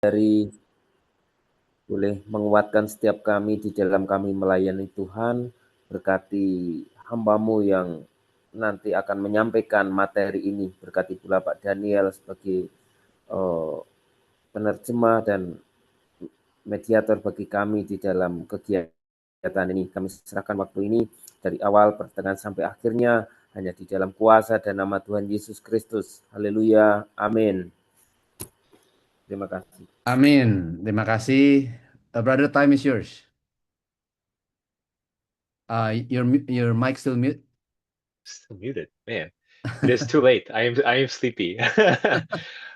dari boleh menguatkan setiap kami di dalam kami melayani Tuhan, berkati hamba-Mu yang nanti akan menyampaikan materi ini, berkati pula Pak Daniel sebagai penerjemah dan mediator bagi kami di dalam kegiatan ini. Kami serahkan waktu ini dari awal, pertengahan sampai akhirnya hanya di dalam kuasa dan nama Tuhan Yesus Kristus. Haleluya. Amin. Terima kasih. Amin. Terima kasih. Brother, time is yours. Your mic still mute. Still muted, man. It is too late. I am sleepy.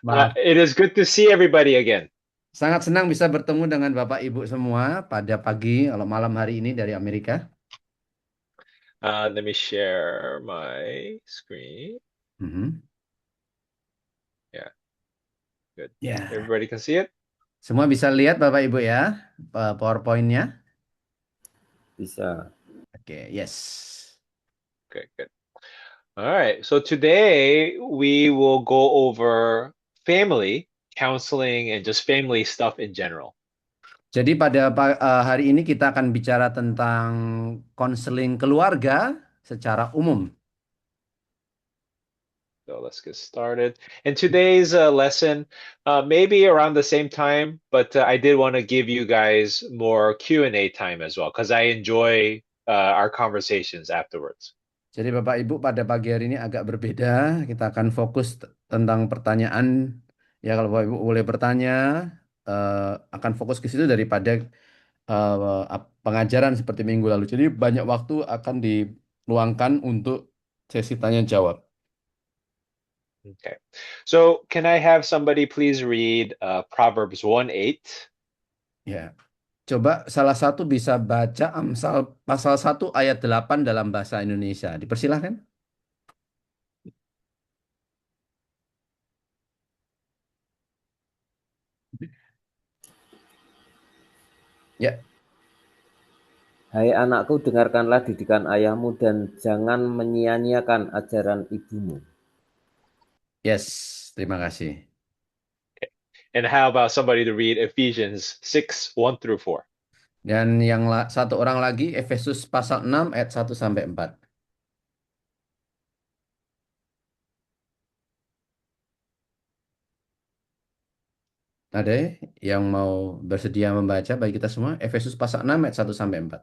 Maaf. It is good to see everybody again. Sangat senang bisa bertemu dengan Bapak Ibu semua pada pagi atau malam hari ini dari Amerika. Let me share my screen. Mhm. Yeah, good. Ya, Everybody can see it? semua bisa lihat Bapak Ibu ya, PowerPoint-nya. Bisa. Oke, yes. Okay, good. All right. So today we will go over family counseling and just family stuff in general. Jadi pada hari ini kita akan bicara tentang konseling keluarga secara umum. So let's get started. And today's lesson, maybe around the same time, but I did want to give you guys more Q&A time as well, because I enjoy our conversations afterwards. Jadi Bapak Ibu pada pagi hari ini agak berbeda. Kita akan fokus tentang pertanyaan. Ya kalau Bapak Ibu boleh bertanya, akan fokus ke situ daripada pengajaran seperti minggu lalu. Jadi banyak waktu akan diluangkan untuk sesi tanya jawab. Okay. So can I have somebody please read Proverbs 1:8? Ya. Coba salah satu bisa baca Amsal pasal 1 ayat 8 dalam bahasa Indonesia. Dipersilahkan. Ya. Hai anakku, dengarkanlah didikan ayahmu dan jangan menyia-nyiakan ajaran ibumu. Yes. Terima kasih. And how about somebody to read Ephesians 6:1 through 4? Dan yang satu orang lagi Efesus pasal 6 ayat 1 sampai 4. Ada yang mau bersedia membaca bagi kita semua? Efesus pasal 6 ayat 1 sampai 4.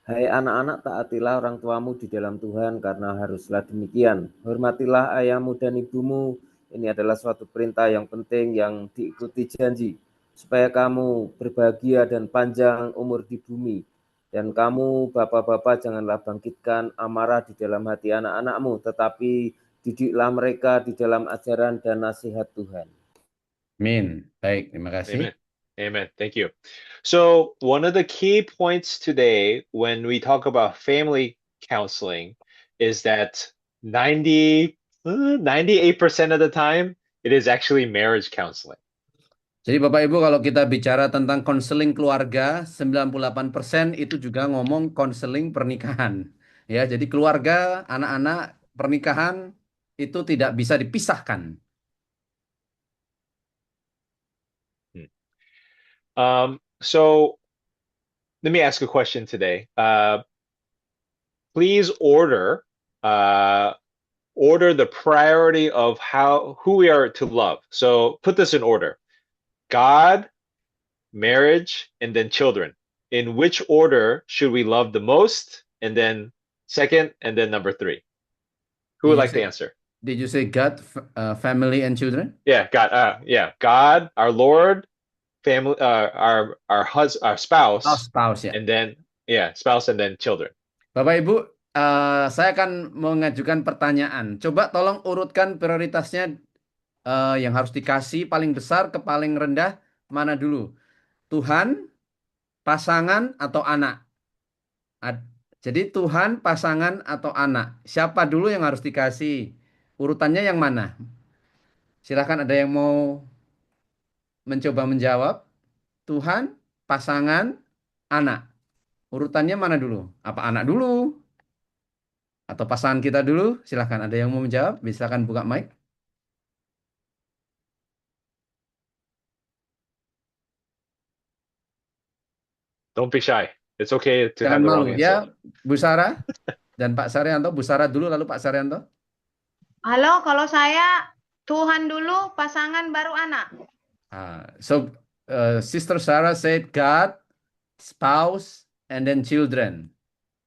Hai anak-anak, taatilah orang tuamu di dalam Tuhan, karena haruslah demikian. Hormatilah ayahmu dan ibumu. Ini adalah suatu perintah yang penting yang diikuti janji, supaya kamu berbahagia dan panjang umur di bumi. Dan kamu, bapak-bapak, janganlah bangkitkan amarah di dalam hati anak-anakmu, tetapi didiklah mereka di dalam ajaran dan nasihat Tuhan. Amin. Baik, terima kasih. Amen. Amen. Thank you. So, one of the key points today when we talk about family counseling is that 98% of the time, it is actually marriage counseling. Jadi Bapak Ibu kalau kita bicara tentang konseling keluarga, 98% itu juga ngomong konseling pernikahan. Ya, jadi keluarga, anak-anak, pernikahan itu tidak bisa dipisahkan. Hmm. So, let me ask a question today. Please uh, order the priority of who we are to love. So, put this in order: God, marriage, and then children. In which order should we love the most? And then second, and then number three. Who Did would you like to say answer? did you say God, family and children? Yeah, God. Yeah, God, our Lord, family, our Oh, spouse, spouse ya. and then yeah, spouse, and then children. Bapak Ibu, saya akan mengajukan pertanyaan. Coba tolong urutkan prioritasnya yang harus dikasih paling besar ke paling rendah mana dulu? Tuhan, pasangan, atau anak? Ad- Jadi Tuhan, pasangan, atau anak? Siapa dulu yang harus dikasih? Urutannya yang mana? Silahkan ada yang mau mencoba menjawab. Tuhan, pasangan, anak. Urutannya mana dulu? Apa anak dulu? Atau pasangan kita dulu? Silahkan, ada yang mau menjawab? Silakan buka mic. Don't be shy. It's okay to Jangan have the malu. wrong answer. Ya, Bu Sarah dan Pak Saryanto. Bu Sarah dulu, lalu Pak Saryanto. Halo, kalau saya Tuhan dulu, pasangan baru anak. Sister Sarah said God, spouse, and then children.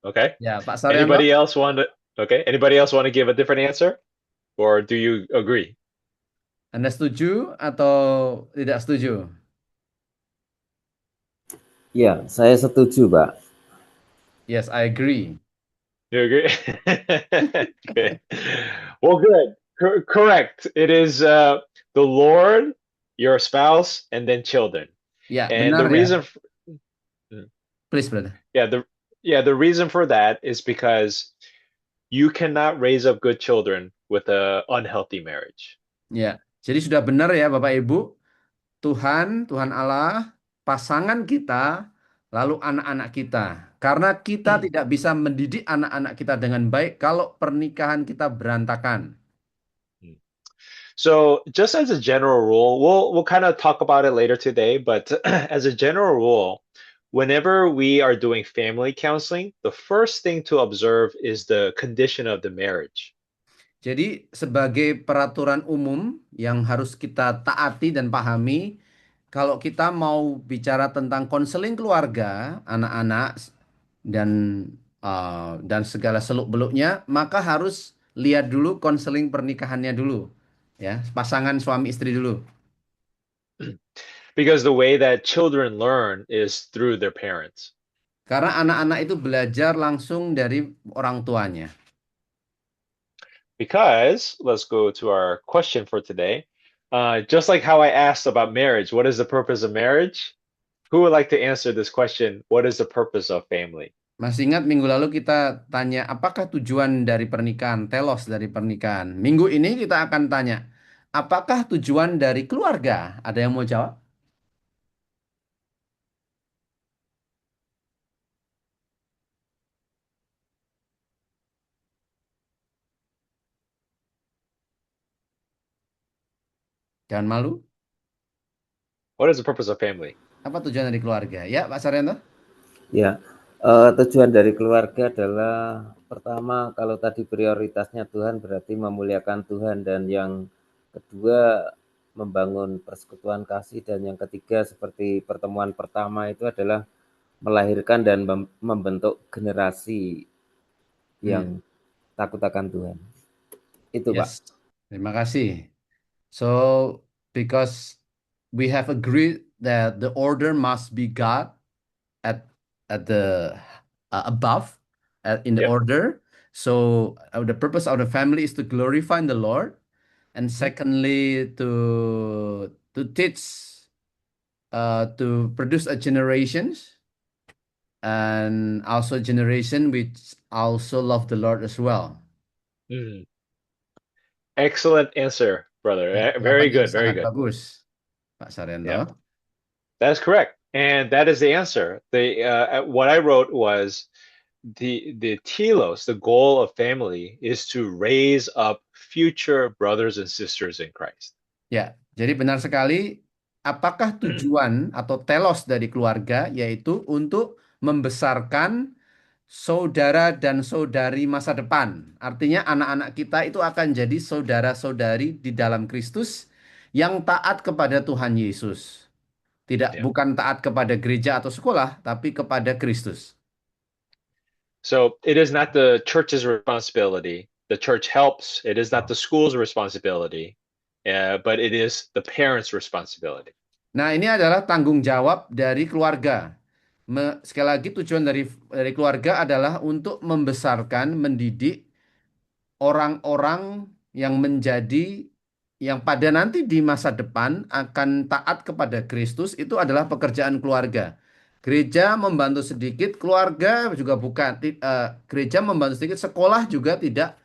Okay. Ya, Pak Saryanto. Anybody else want to? Okay. Anybody else want to give a different answer, or do you agree? Anda setuju atau tidak setuju? Ya, saya setuju, Pak. Yes, I agree. You agree? Okay. Well, good. Correct. It is the Lord, your spouse, and then children. Ya, And benar the ya. reason, Please, brother. the reason for that is because you cannot raise up good children with a unhealthy marriage. Ya, jadi sudah benar ya Bapak Ibu. Tuhan Allah, pasangan kita, lalu anak-anak kita. Karena kita tidak bisa mendidik anak-anak kita dengan baik kalau pernikahan kita berantakan. So, just as a general rule, we'll kind of talk about it later today, but as a general rule, whenever we are doing family counseling, the first thing to observe is the condition of the marriage. Jadi sebagai peraturan umum yang harus kita taati dan pahami, kalau kita mau bicara tentang konseling keluarga, anak-anak dan segala seluk-beluknya, maka harus lihat dulu konseling pernikahannya dulu, ya, pasangan suami istri dulu. Because the way that children learn is through their parents. Karena anak-anak itu belajar langsung dari orang tuanya. Because, let's go to our question for today. Just like how I asked about marriage, what is the purpose of marriage? Who would like to answer this question? What is the purpose of family? Masih ingat minggu lalu kita tanya apakah tujuan dari pernikahan, telos dari pernikahan. Minggu ini kita akan tanya, apakah tujuan dari keluarga? Ada yang mau jawab? Jangan malu. What is the purpose of family? Apa tujuan dari keluarga? Ya, Pak Saryanto? Ya, tujuan dari keluarga adalah pertama, kalau tadi prioritasnya Tuhan berarti memuliakan Tuhan, dan yang kedua membangun persekutuan kasih, dan yang ketiga seperti pertemuan pertama itu adalah melahirkan dan membentuk generasi yang takut akan Tuhan. Itu, Pak. Yes. Terima kasih. So, because we have agreed that the order must be God at the above in the Yep. order. So the purpose of the family is to glorify the Lord, and secondly to teach to produce a generations, and also generation which also love the Lord as well. Excellent answer, brother. Very good, very Sangat good. bagus, Pak Saryanto. Yeah. That's correct, and that is the answer. What I wrote was the telos, the goal of family, is to raise up future brothers and sisters in Christ. Ya, jadi benar sekali. Apakah tujuan atau telos dari keluarga yaitu untuk membesarkan saudara dan saudari masa depan. Artinya anak-anak kita itu akan jadi saudara-saudari di dalam Kristus yang taat kepada Tuhan Yesus. Bukan taat kepada gereja atau sekolah, tapi kepada Kristus. So it is not the church's responsibility. The church helps. It is not the school's responsibility, but it is the parents' responsibility. Nah, ini adalah tanggung jawab dari keluarga. Sekali lagi tujuan dari keluarga adalah untuk membesarkan, mendidik orang-orang yang pada nanti di masa depan akan taat kepada Kristus. Itu adalah pekerjaan keluarga. Gereja membantu sedikit, keluarga juga bukan. Gereja membantu sedikit, sekolah juga tidak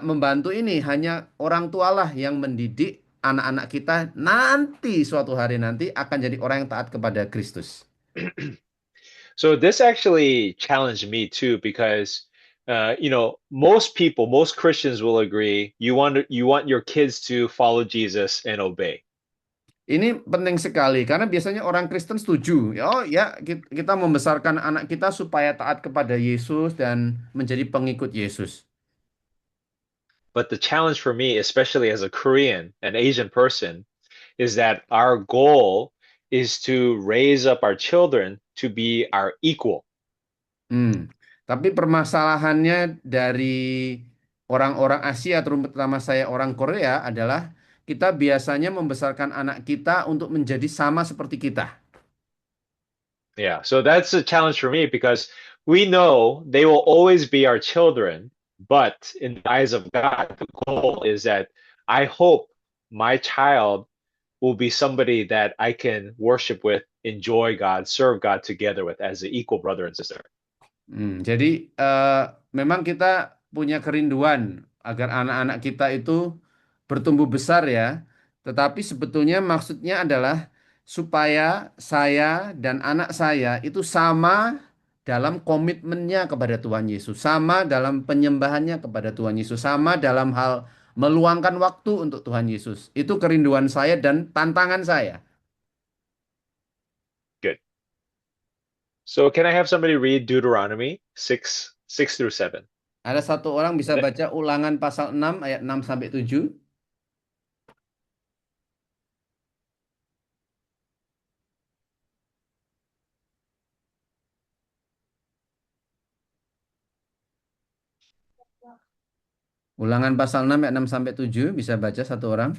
membantu ini. Hanya orang tualah yang mendidik anak-anak kita nanti suatu hari nanti akan jadi orang yang taat kepada Kristus. So this actually challenged me too because most people, most Christians will agree you want your kids to follow Jesus and obey. Ini penting sekali karena biasanya orang Kristen setuju. Oh ya, kita membesarkan anak kita supaya taat kepada Yesus dan menjadi pengikut Yesus. But the challenge for me, especially as a Korean, an Asian person, is that our goal is to raise up our children to be our equal. Tapi permasalahannya dari orang-orang Asia, terutama saya orang Korea, adalah kita biasanya membesarkan anak kita untuk menjadi sama seperti kita. Yeah, so that's a challenge for me because we know they will always be our children, but in the eyes of God, the goal is that I hope my child will be somebody that I can worship with, enjoy God, serve God together with as an equal brother and sister. Jadi memang kita punya kerinduan agar anak-anak kita itu bertumbuh besar ya. Tetapi sebetulnya maksudnya adalah supaya saya dan anak saya itu sama dalam komitmennya kepada Tuhan Yesus, sama dalam penyembahannya kepada Tuhan Yesus, sama dalam hal meluangkan waktu untuk Tuhan Yesus. Itu kerinduan saya dan tantangan saya. Good. So can I have somebody read Deuteronomy 6 through 7? Ada satu orang bisa baca Ulangan pasal 6 ayat 6 sampai 7. Ulangan pasal 6 ayat 6 sampai 7 bisa baca satu orang.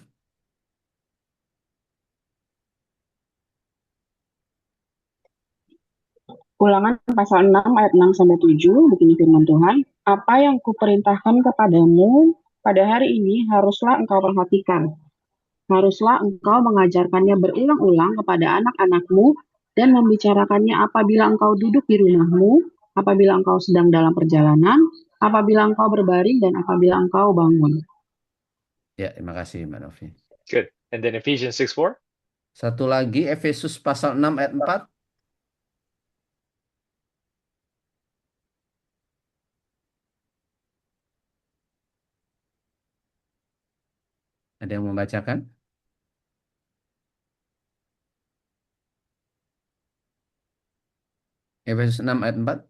Ulangan pasal 6 ayat 6 sampai 7 begini firman Tuhan, apa yang kuperintahkan kepadamu pada hari ini haruslah engkau perhatikan. Haruslah engkau mengajarkannya berulang-ulang kepada anak-anakmu dan membicarakannya apabila engkau duduk di rumahmu, apabila engkau sedang dalam perjalanan, apabila engkau berbaring dan apabila engkau bangun. Ya, terima kasih Mbak Novi. Good. And then Ephesians 6:4. Satu lagi Efesus pasal 6 ayat 4. Ada yang membacakan? Efesus 6 ayat 4.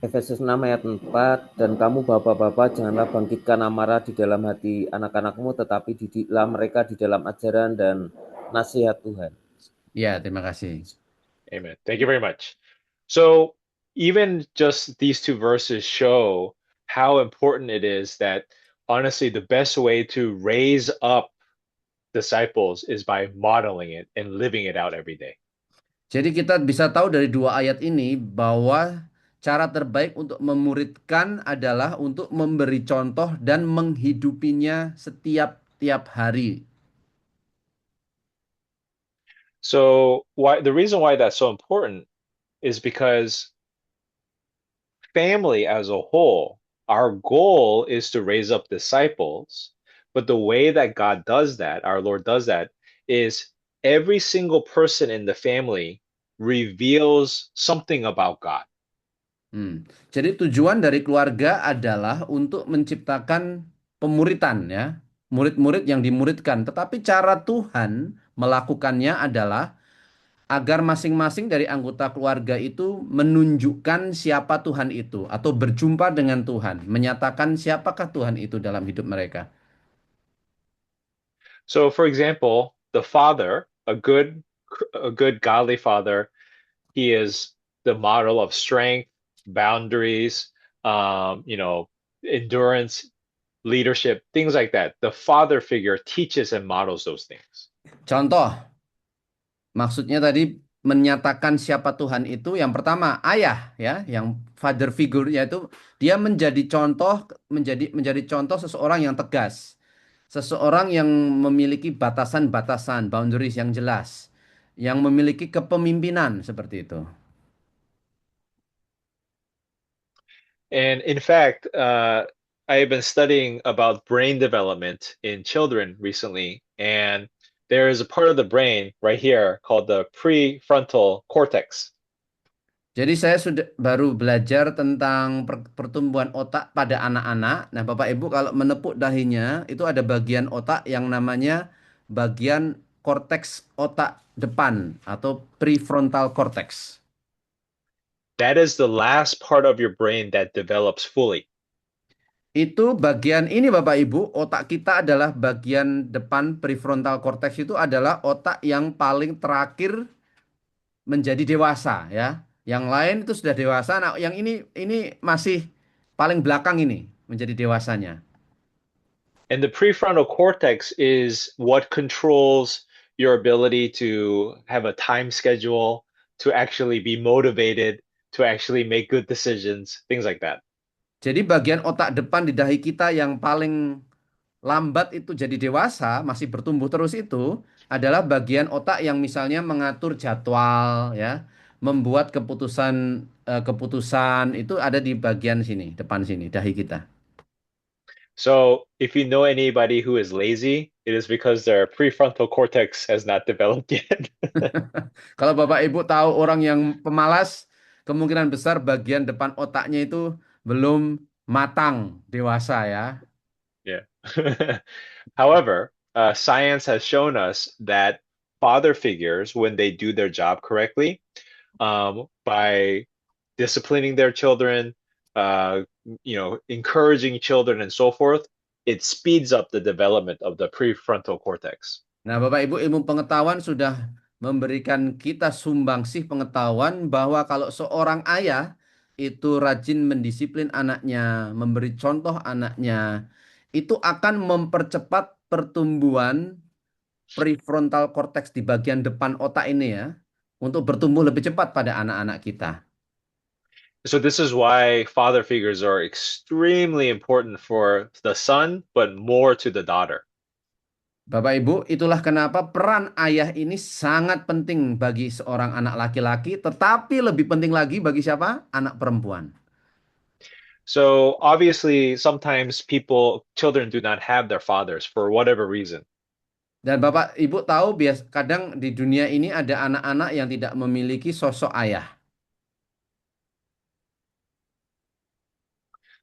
Efesus 6 ayat 4, dan kamu bapak-bapak janganlah bangkitkan amarah di dalam hati anak-anakmu, tetapi didiklah mereka di dalam ajaran dan nasihat Tuhan. Ya, terima kasih. Amen. Thank you very much. So even just these two verses show how important it is that honestly the best way to raise up disciples is by modeling it and living it out every day. Jadi kita bisa tahu dari dua ayat ini bahwa cara terbaik untuk memuridkan adalah untuk memberi contoh dan menghidupinya setiap hari. So the reason why that's so important is because family as a whole, our goal is to raise up disciples, but the way that God does that, our Lord does that, is every single person in the family reveals something about God. Jadi tujuan dari keluarga adalah untuk menciptakan pemuritan ya, murid-murid yang dimuridkan. Tetapi cara Tuhan melakukannya adalah agar masing-masing dari anggota keluarga itu menunjukkan siapa Tuhan itu atau berjumpa dengan Tuhan, menyatakan siapakah Tuhan itu dalam hidup mereka. So for example, the father, a good godly father, he is the model of strength, boundaries, endurance, leadership, things like that. The father figure teaches and models those things. Contoh, maksudnya tadi menyatakan siapa Tuhan itu yang pertama ayah ya, yang father figure yaitu dia menjadi contoh seseorang yang tegas. Seseorang yang memiliki batasan-batasan, boundaries yang jelas, yang memiliki kepemimpinan seperti itu. And in fact, I've been studying about brain development in children recently, and there is a part of the brain right here called the prefrontal cortex. Jadi saya sudah baru belajar tentang pertumbuhan otak pada anak-anak. Nah, Bapak Ibu kalau menepuk dahinya itu ada bagian otak yang namanya bagian korteks otak depan atau prefrontal cortex. That is the last part of your brain that develops fully. Itu bagian ini Bapak Ibu, otak kita adalah bagian depan prefrontal cortex itu adalah otak yang paling terakhir menjadi dewasa ya. Yang lain itu sudah dewasa. Nah, yang ini masih paling belakang ini menjadi dewasanya. And the prefrontal cortex is what controls your ability to have a time schedule, to actually be motivated, to actually make good decisions, things like that. Jadi bagian otak depan di dahi kita yang paling lambat itu jadi dewasa, masih bertumbuh terus itu adalah bagian otak yang misalnya mengatur jadwal ya, membuat keputusan itu ada di bagian sini, depan sini, dahi kita. So if you know anybody who is lazy, it is because their prefrontal cortex has not developed yet. Kalau Bapak Ibu tahu orang yang pemalas, kemungkinan besar bagian depan otaknya itu belum matang, dewasa ya. Yeah. However, science has shown us that father figures, when they do their job correctly, by disciplining their children, encouraging children and so forth, it speeds up the development of the prefrontal cortex. Nah, Bapak Ibu, ilmu pengetahuan sudah memberikan kita sumbangsih pengetahuan bahwa kalau seorang ayah itu rajin mendisiplin anaknya, memberi contoh anaknya, itu akan mempercepat pertumbuhan prefrontal cortex di bagian depan otak ini ya, untuk bertumbuh lebih cepat pada anak-anak kita. So this is why father figures are extremely important for the son, but more to the daughter. Bapak Ibu, itulah kenapa peran ayah ini sangat penting bagi seorang anak laki-laki, tetapi lebih penting lagi bagi siapa? Anak perempuan. So obviously, sometimes children do not have their fathers for whatever reason. Dan Bapak Ibu tahu kadang di dunia ini ada anak-anak yang tidak memiliki sosok ayah.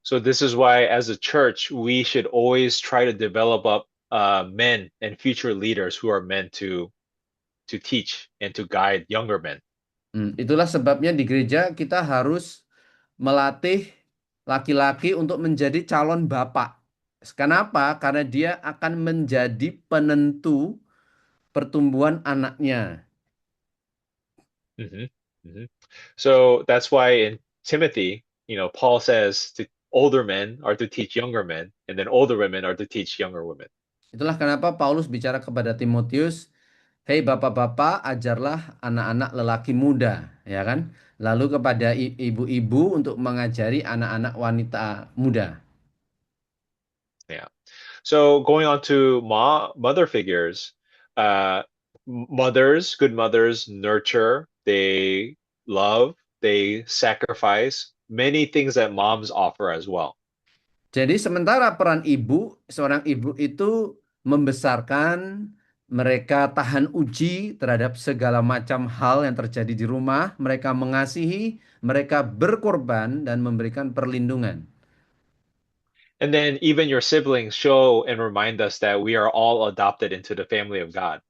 So this is why, as a church, we should always try to develop up men and future leaders who are meant to teach and to guide younger men. Itulah sebabnya di gereja kita harus melatih laki-laki untuk menjadi calon bapak. Kenapa? Karena dia akan menjadi penentu pertumbuhan anaknya. Mm-hmm. Mm-hmm. So that's why in Timothy, Paul says to older men are to teach younger men, and then older women are to teach younger women. Itulah kenapa Paulus bicara kepada Timotius, hei bapak-bapak, ajarlah anak-anak lelaki muda, ya kan? Lalu kepada ibu-ibu untuk mengajari anak-anak wanita muda. Yeah. So going on to mother figures, good mothers nurture, they love, they sacrifice many things that moms offer as well. Jadi sementara peran seorang ibu itu membesarkan, mereka tahan uji terhadap segala macam hal yang terjadi di rumah, mereka mengasihi, mereka berkorban dan memberikan perlindungan. And then even your siblings show and remind us that we are all adopted into the family of God.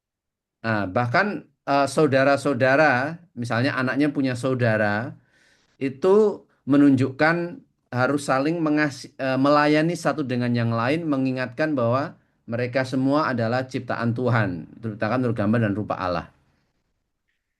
Nah, bahkan saudara-saudara, misalnya anaknya punya saudara, itu menunjukkan harus saling melayani satu dengan yang lain, mengingatkan bahwa mereka semua adalah ciptaan Tuhan, terutama menurut gambar dan rupa Allah.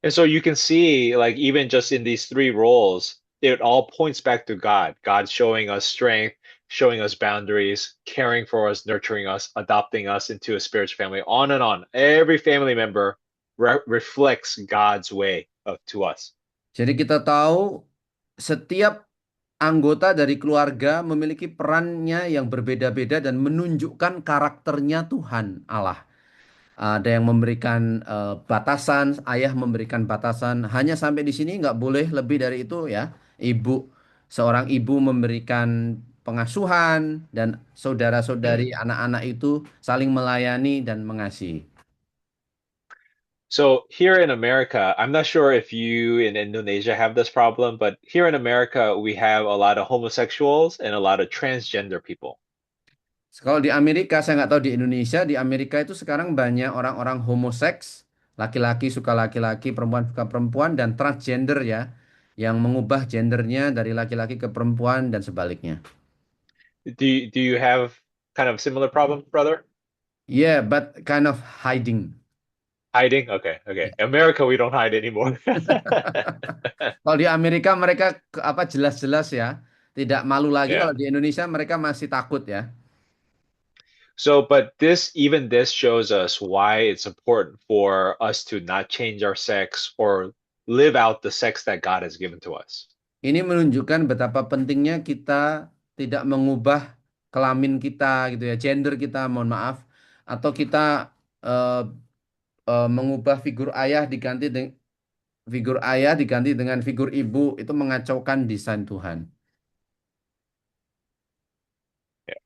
And so you can see, like, even just in these three roles, it all points back to God. God showing us strength, showing us boundaries, caring for us, nurturing us, adopting us into a spiritual family, on and on. Every family member reflects God's way to us. Jadi kita tahu setiap anggota dari keluarga memiliki perannya yang berbeda-beda dan menunjukkan karakternya Tuhan Allah. Ada yang memberikan batasan, ayah memberikan batasan, hanya sampai di sini, nggak boleh lebih dari itu ya. Seorang ibu memberikan pengasuhan, dan saudara-saudari anak-anak itu saling melayani dan mengasihi. So here in America, I'm not sure if you in Indonesia have this problem, but here in America, we have a lot of homosexuals and a lot of transgender people. Kalau di Amerika, saya nggak tahu di Indonesia, di Amerika itu sekarang banyak orang-orang homoseks, laki-laki suka laki-laki, perempuan suka perempuan, dan transgender ya, yang mengubah gendernya dari laki-laki ke perempuan dan sebaliknya. Do you have kind of similar problem, brother? Yeah, but kind of hiding. Hiding? Okay, okay. America, we don't hide anymore. Kalau di Amerika mereka apa jelas-jelas ya, tidak malu lagi. Yeah. Kalau di Indonesia mereka masih takut ya. So, but even this shows us why it's important for us to not change our sex or live out the sex that God has given to us. Ini menunjukkan betapa pentingnya kita tidak mengubah kelamin kita gitu ya, gender kita, mohon maaf, atau kita eh, mengubah figur ayah diganti dengan figur ibu, itu mengacaukan desain Tuhan. Yeah.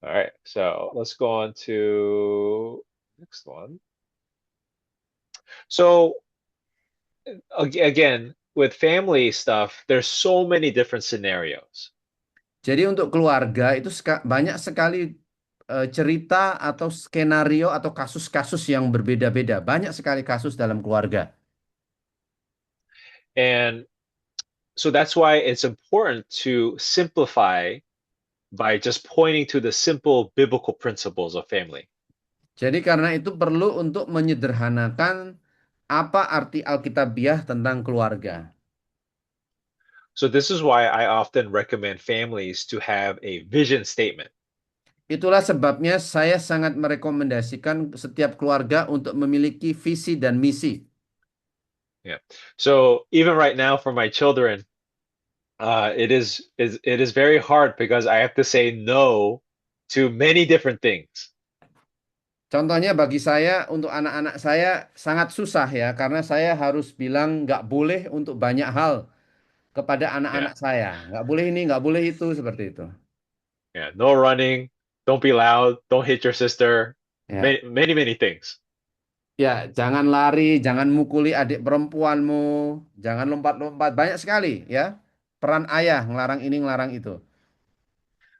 All right. So let's go on to next one. So again, with family stuff, there's so many different scenarios. Jadi untuk keluarga itu banyak sekali cerita atau skenario atau kasus-kasus yang berbeda-beda. Banyak sekali kasus dalam keluarga. And so that's why it's important to simplify by just pointing to the simple biblical principles of family. Jadi karena itu perlu untuk menyederhanakan apa arti Alkitabiah tentang keluarga. So this is why I often recommend families to have a vision statement. Itulah sebabnya saya sangat merekomendasikan setiap keluarga untuk memiliki visi dan misi. Yeah. So even right now for my children, it is very hard because I have to say no to many different things. Contohnya bagi saya, untuk anak-anak saya sangat susah ya, karena saya harus bilang nggak boleh untuk banyak hal kepada anak-anak saya. Nggak boleh ini, nggak boleh itu, seperti itu. Yeah. No running, don't be loud, don't hit your sister, Ya. many things. Ya, jangan lari, jangan mukuli adik perempuanmu, jangan lompat-lompat. Banyak sekali ya. Peran ayah ngelarang ini, ngelarang itu.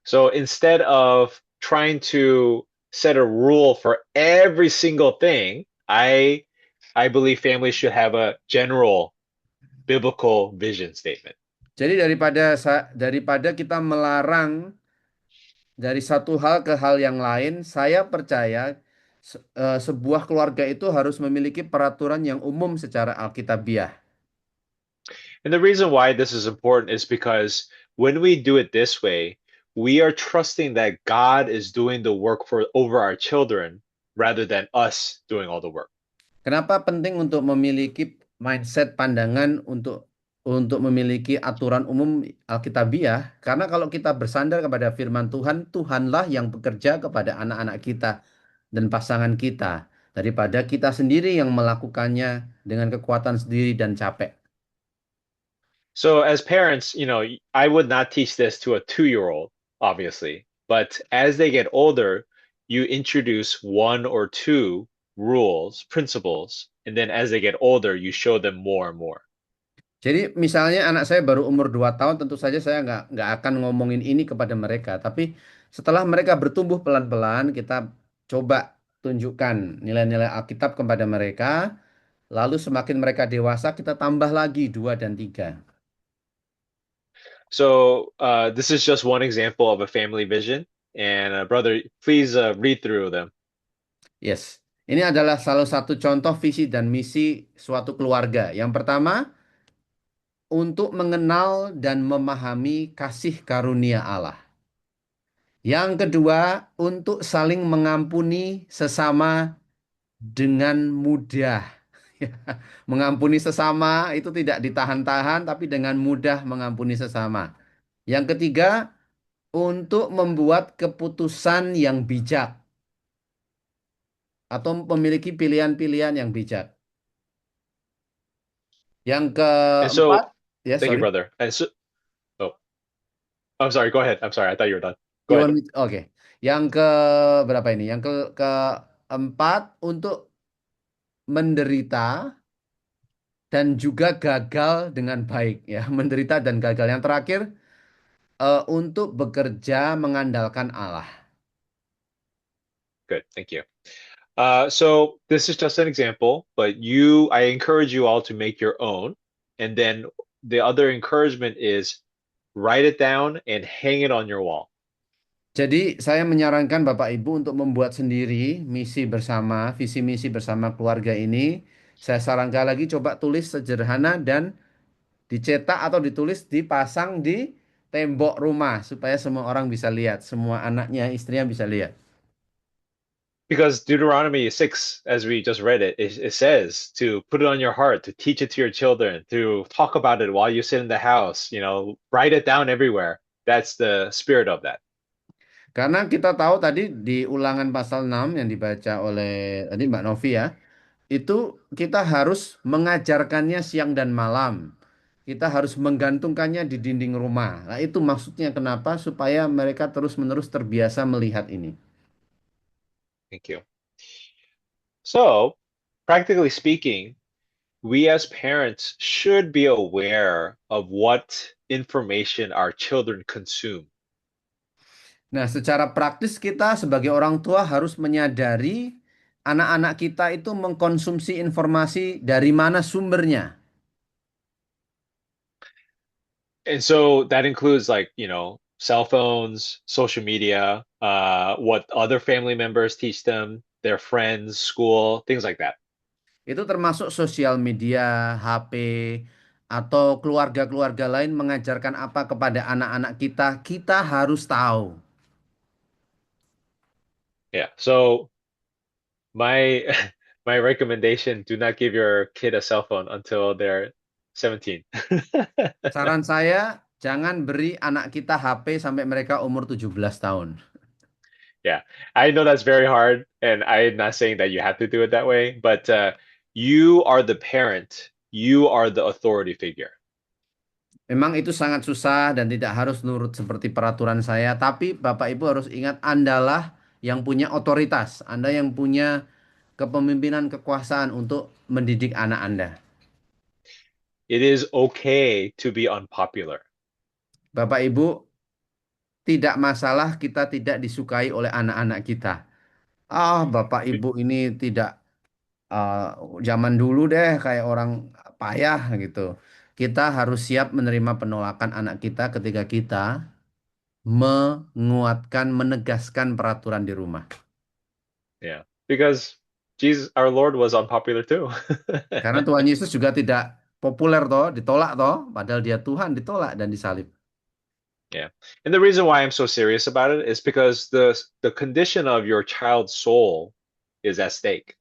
So instead of trying to set a rule for every single thing, I believe families should have a general biblical vision statement. Jadi daripada kita melarang dari satu hal ke hal yang lain, saya percaya sebuah keluarga itu harus memiliki peraturan yang umum secara Alkitabiah. And the reason why this is important is because when we do it this way, we are trusting that God is doing the work over our children rather than us doing all the work. Kenapa penting untuk memiliki mindset pandangan untuk memiliki aturan umum Alkitabiah? Karena kalau kita bersandar kepada firman Tuhan, Tuhanlah yang bekerja kepada anak-anak kita dan pasangan kita, daripada kita sendiri yang melakukannya dengan kekuatan sendiri dan capek. So as parents, I would not teach this to a 2-year-old, obviously, but as they get older, you introduce 1 or 2 rules, principles, and then as they get older, you show them more and more. Jadi misalnya anak saya baru umur 2 tahun, tentu saja saya nggak akan ngomongin ini kepada mereka. Tapi setelah mereka bertumbuh pelan-pelan, kita coba tunjukkan nilai-nilai Alkitab kepada mereka. Lalu semakin mereka dewasa, kita tambah lagi 2 dan 3. So this is just one example of a family vision. And brother, please read through them. Yes, ini adalah salah satu contoh visi dan misi suatu keluarga. Yang pertama, untuk mengenal dan memahami kasih karunia Allah. Yang kedua, untuk saling mengampuni sesama dengan mudah. Mengampuni sesama itu tidak ditahan-tahan, tapi dengan mudah mengampuni sesama. Yang ketiga, untuk membuat keputusan yang bijak atau memiliki pilihan-pilihan yang bijak. Yang And so, keempat, ya thank you, sorry. brother. And so, I'm sorry, go ahead. I'm sorry, I thought you were done. Go You ahead. want me Oke. Yang ke berapa ini? Yang keempat untuk menderita dan juga gagal dengan baik ya. Menderita dan gagal. Yang terakhir untuk bekerja mengandalkan Allah. Good, thank you. So this is just an example, but I encourage you all to make your own. And then the other encouragement is write it down and hang it on your wall. Jadi saya menyarankan Bapak Ibu untuk membuat sendiri misi bersama, visi misi bersama keluarga ini. Saya sarankan lagi coba tulis sederhana dan dicetak atau ditulis dipasang di tembok rumah supaya semua orang bisa lihat, semua anaknya, istrinya bisa lihat. Because Deuteronomy 6, as we just read it says to put it on your heart, to teach it to your children, to talk about it while you sit in the house, write it down everywhere. That's the spirit of that. Karena kita tahu tadi di Ulangan pasal 6 yang dibaca oleh tadi Mbak Novi ya, itu kita harus mengajarkannya siang dan malam. Kita harus menggantungkannya di dinding rumah. Nah, itu maksudnya kenapa? Supaya mereka terus-menerus terbiasa melihat ini. Thank you. So, practically speaking, we as parents should be aware of what information our children consume. Nah, secara praktis kita sebagai orang tua harus menyadari anak-anak kita itu mengkonsumsi informasi dari mana sumbernya. And so that includes cell phones, social media, what other family members teach them, their friends, school, things like that. Itu termasuk sosial media, HP, atau keluarga-keluarga lain mengajarkan apa kepada anak-anak kita, kita harus tahu. Yeah. So my my recommendation, do not give your kid a cell phone until they're 17. Saran saya, jangan beri anak kita HP sampai mereka umur 17 tahun. Yeah, I know that's very hard, and I'm not saying that you have to do it that way, but you are the parent, you are the authority figure. Memang itu sangat susah dan tidak harus nurut seperti peraturan saya, tapi Bapak Ibu harus ingat Andalah yang punya otoritas, Anda yang punya kepemimpinan kekuasaan untuk mendidik anak Anda. It is okay to be unpopular. Bapak Ibu, tidak masalah kita tidak disukai oleh anak-anak kita. Bapak Ibu ini tidak zaman dulu deh kayak orang payah gitu. Kita harus siap menerima penolakan anak kita ketika kita menguatkan, menegaskan peraturan di rumah. Yeah, because Jesus, our Lord, was unpopular too. Karena Tuhan Yesus juga tidak populer toh, ditolak toh, padahal dia Tuhan ditolak dan disalib. Yeah, and the reason why I'm so serious about it is because the condition of your child's soul is at stake.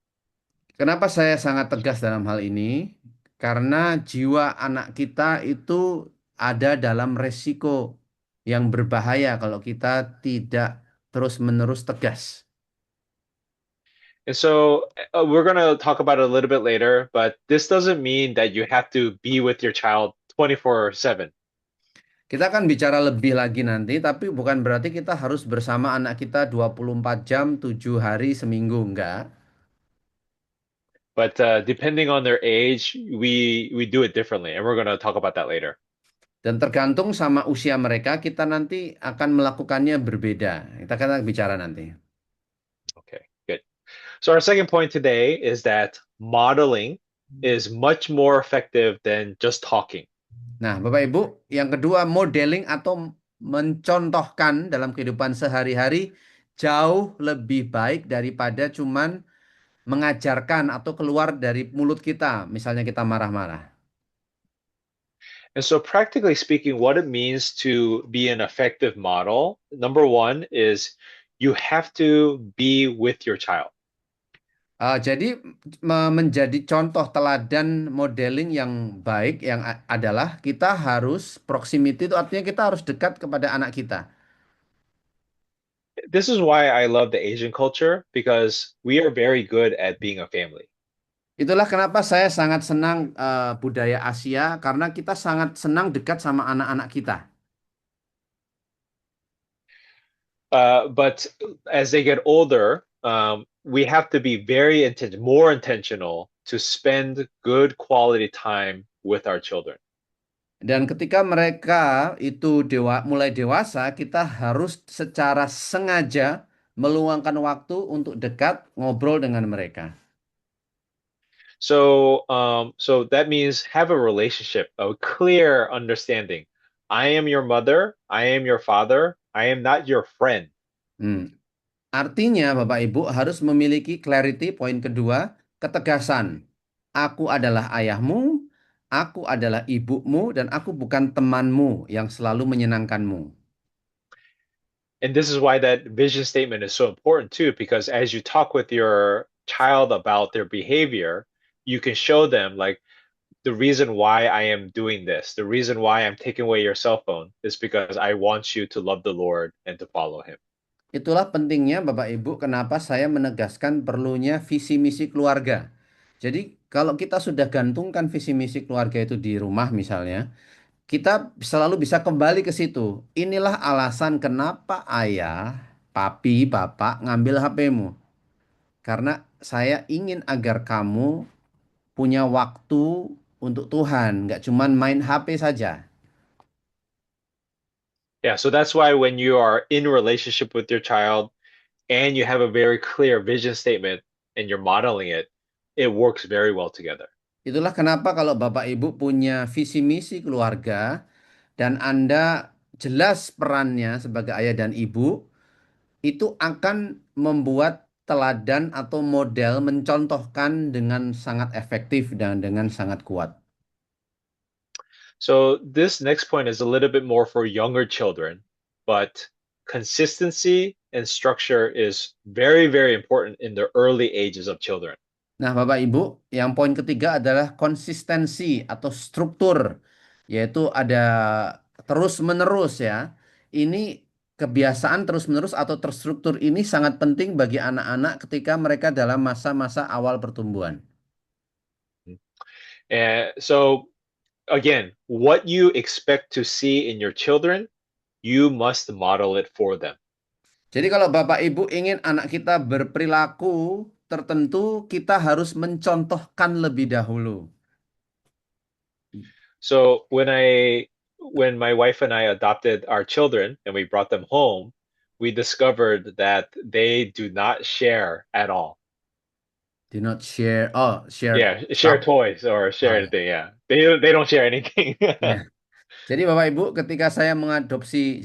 Kenapa saya sangat tegas dalam hal ini? Karena jiwa anak kita itu ada dalam resiko yang berbahaya kalau kita tidak terus-menerus tegas. And so we're going to talk about it a little bit later, but this doesn't mean that you have to be with your child 24/7. Kita akan bicara lebih lagi nanti, tapi bukan berarti kita harus bersama anak kita 24 jam, 7 hari seminggu, enggak. But depending on their age, we do it differently, and we're going to talk about that later. Dan tergantung sama usia mereka, kita nanti akan melakukannya berbeda. Kita akan bicara nanti. Okay, good. So our second point today is that modeling is much more effective than just talking. Nah, Bapak Ibu, yang kedua, modeling atau mencontohkan dalam kehidupan sehari-hari jauh lebih baik daripada cuman mengajarkan atau keluar dari mulut kita, misalnya kita marah-marah. And so practically speaking, what it means to be an effective model, number one is you have to be with your child. Jadi menjadi contoh teladan modeling yang baik yang adalah kita harus proximity, itu artinya kita harus dekat kepada anak kita. This is why I love the Asian culture, because we are very good at being a family. Itulah kenapa saya sangat senang budaya Asia, karena kita sangat senang dekat sama anak-anak kita. But as they get older, we have to be more intentional to spend good quality time with our children. Dan ketika mereka itu mulai dewasa, kita harus secara sengaja meluangkan waktu untuk dekat ngobrol dengan mereka. So that means have a relationship, a clear understanding. I am your mother, I am your father, I am not your friend. Artinya Bapak Ibu harus memiliki clarity, poin kedua, ketegasan. Aku adalah ayahmu, aku adalah ibumu, dan aku bukan temanmu yang selalu menyenangkanmu. And this is why that vision statement is so important too, because as you talk with your child about their behavior, you can show them like the reason why I am doing this, the reason why I'm taking away your cell phone is because I want you to love the Lord and to follow him. Itulah pentingnya Bapak Ibu kenapa saya menegaskan perlunya visi misi keluarga. Jadi kalau kita sudah gantungkan visi misi keluarga itu di rumah misalnya, kita selalu bisa kembali ke situ. Inilah alasan kenapa ayah, papi, bapak ngambil HP-mu. Karena saya ingin agar kamu punya waktu untuk Tuhan, nggak cuman main HP saja. Yeah, so that's why when you are in relationship with your child and you have a very clear vision statement and you're modeling it, it works very well together. Itulah kenapa kalau Bapak Ibu punya visi misi keluarga dan Anda jelas perannya sebagai ayah dan ibu, itu akan membuat teladan atau model mencontohkan dengan sangat efektif dan dengan sangat kuat. So this next point is a little bit more for younger children, but consistency and structure is very, very important in the early ages of children. Nah, Bapak Ibu, yang poin ketiga adalah konsistensi atau struktur, yaitu ada terus-menerus ya. Ini kebiasaan terus-menerus atau terstruktur ini sangat penting bagi anak-anak ketika mereka dalam masa-masa awal pertumbuhan. And so again, what you expect to see in your children, you must model it for them. Jadi kalau Bapak Ibu ingin anak kita berperilaku tertentu, kita harus mencontohkan lebih dahulu. So when my wife and I adopted our children and we brought them home, we discovered that they do not share at all. Do not share. Oh, share. Yeah, share stuff. toys or share Oh, yeah. anything. Yeah, they don't share anything. Ya. Jadi Bapak Ibu, ketika saya mengadopsi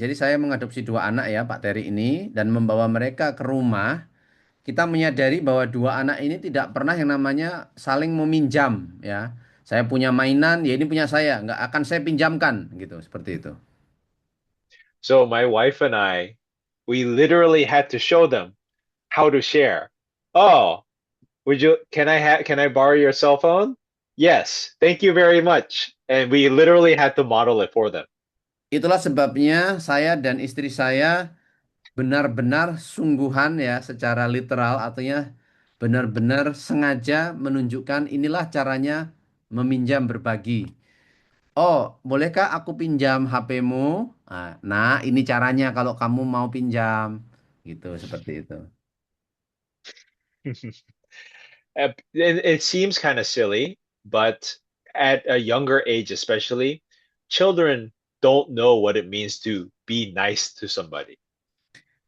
dua anak ya, Pak Terry ini, dan membawa mereka ke rumah, kita menyadari bahwa dua anak ini tidak pernah yang namanya saling meminjam ya. Saya punya mainan, ya ini punya saya, nggak akan saya pinjamkan gitu, seperti itu. So my wife and I, we literally had to show them how to share. Oh, can I borrow your cell phone? Yes, thank you very much. And we literally had to model it for them. Itulah sebabnya saya dan istri saya benar-benar sungguhan ya, secara literal, artinya benar-benar sengaja menunjukkan inilah caranya meminjam berbagi. Oh, bolehkah aku pinjam HP-mu? Nah, ini caranya kalau kamu mau pinjam. Gitu, seperti itu. It seems kind of silly, but at a younger age, especially, children don't know what it means to be nice to somebody.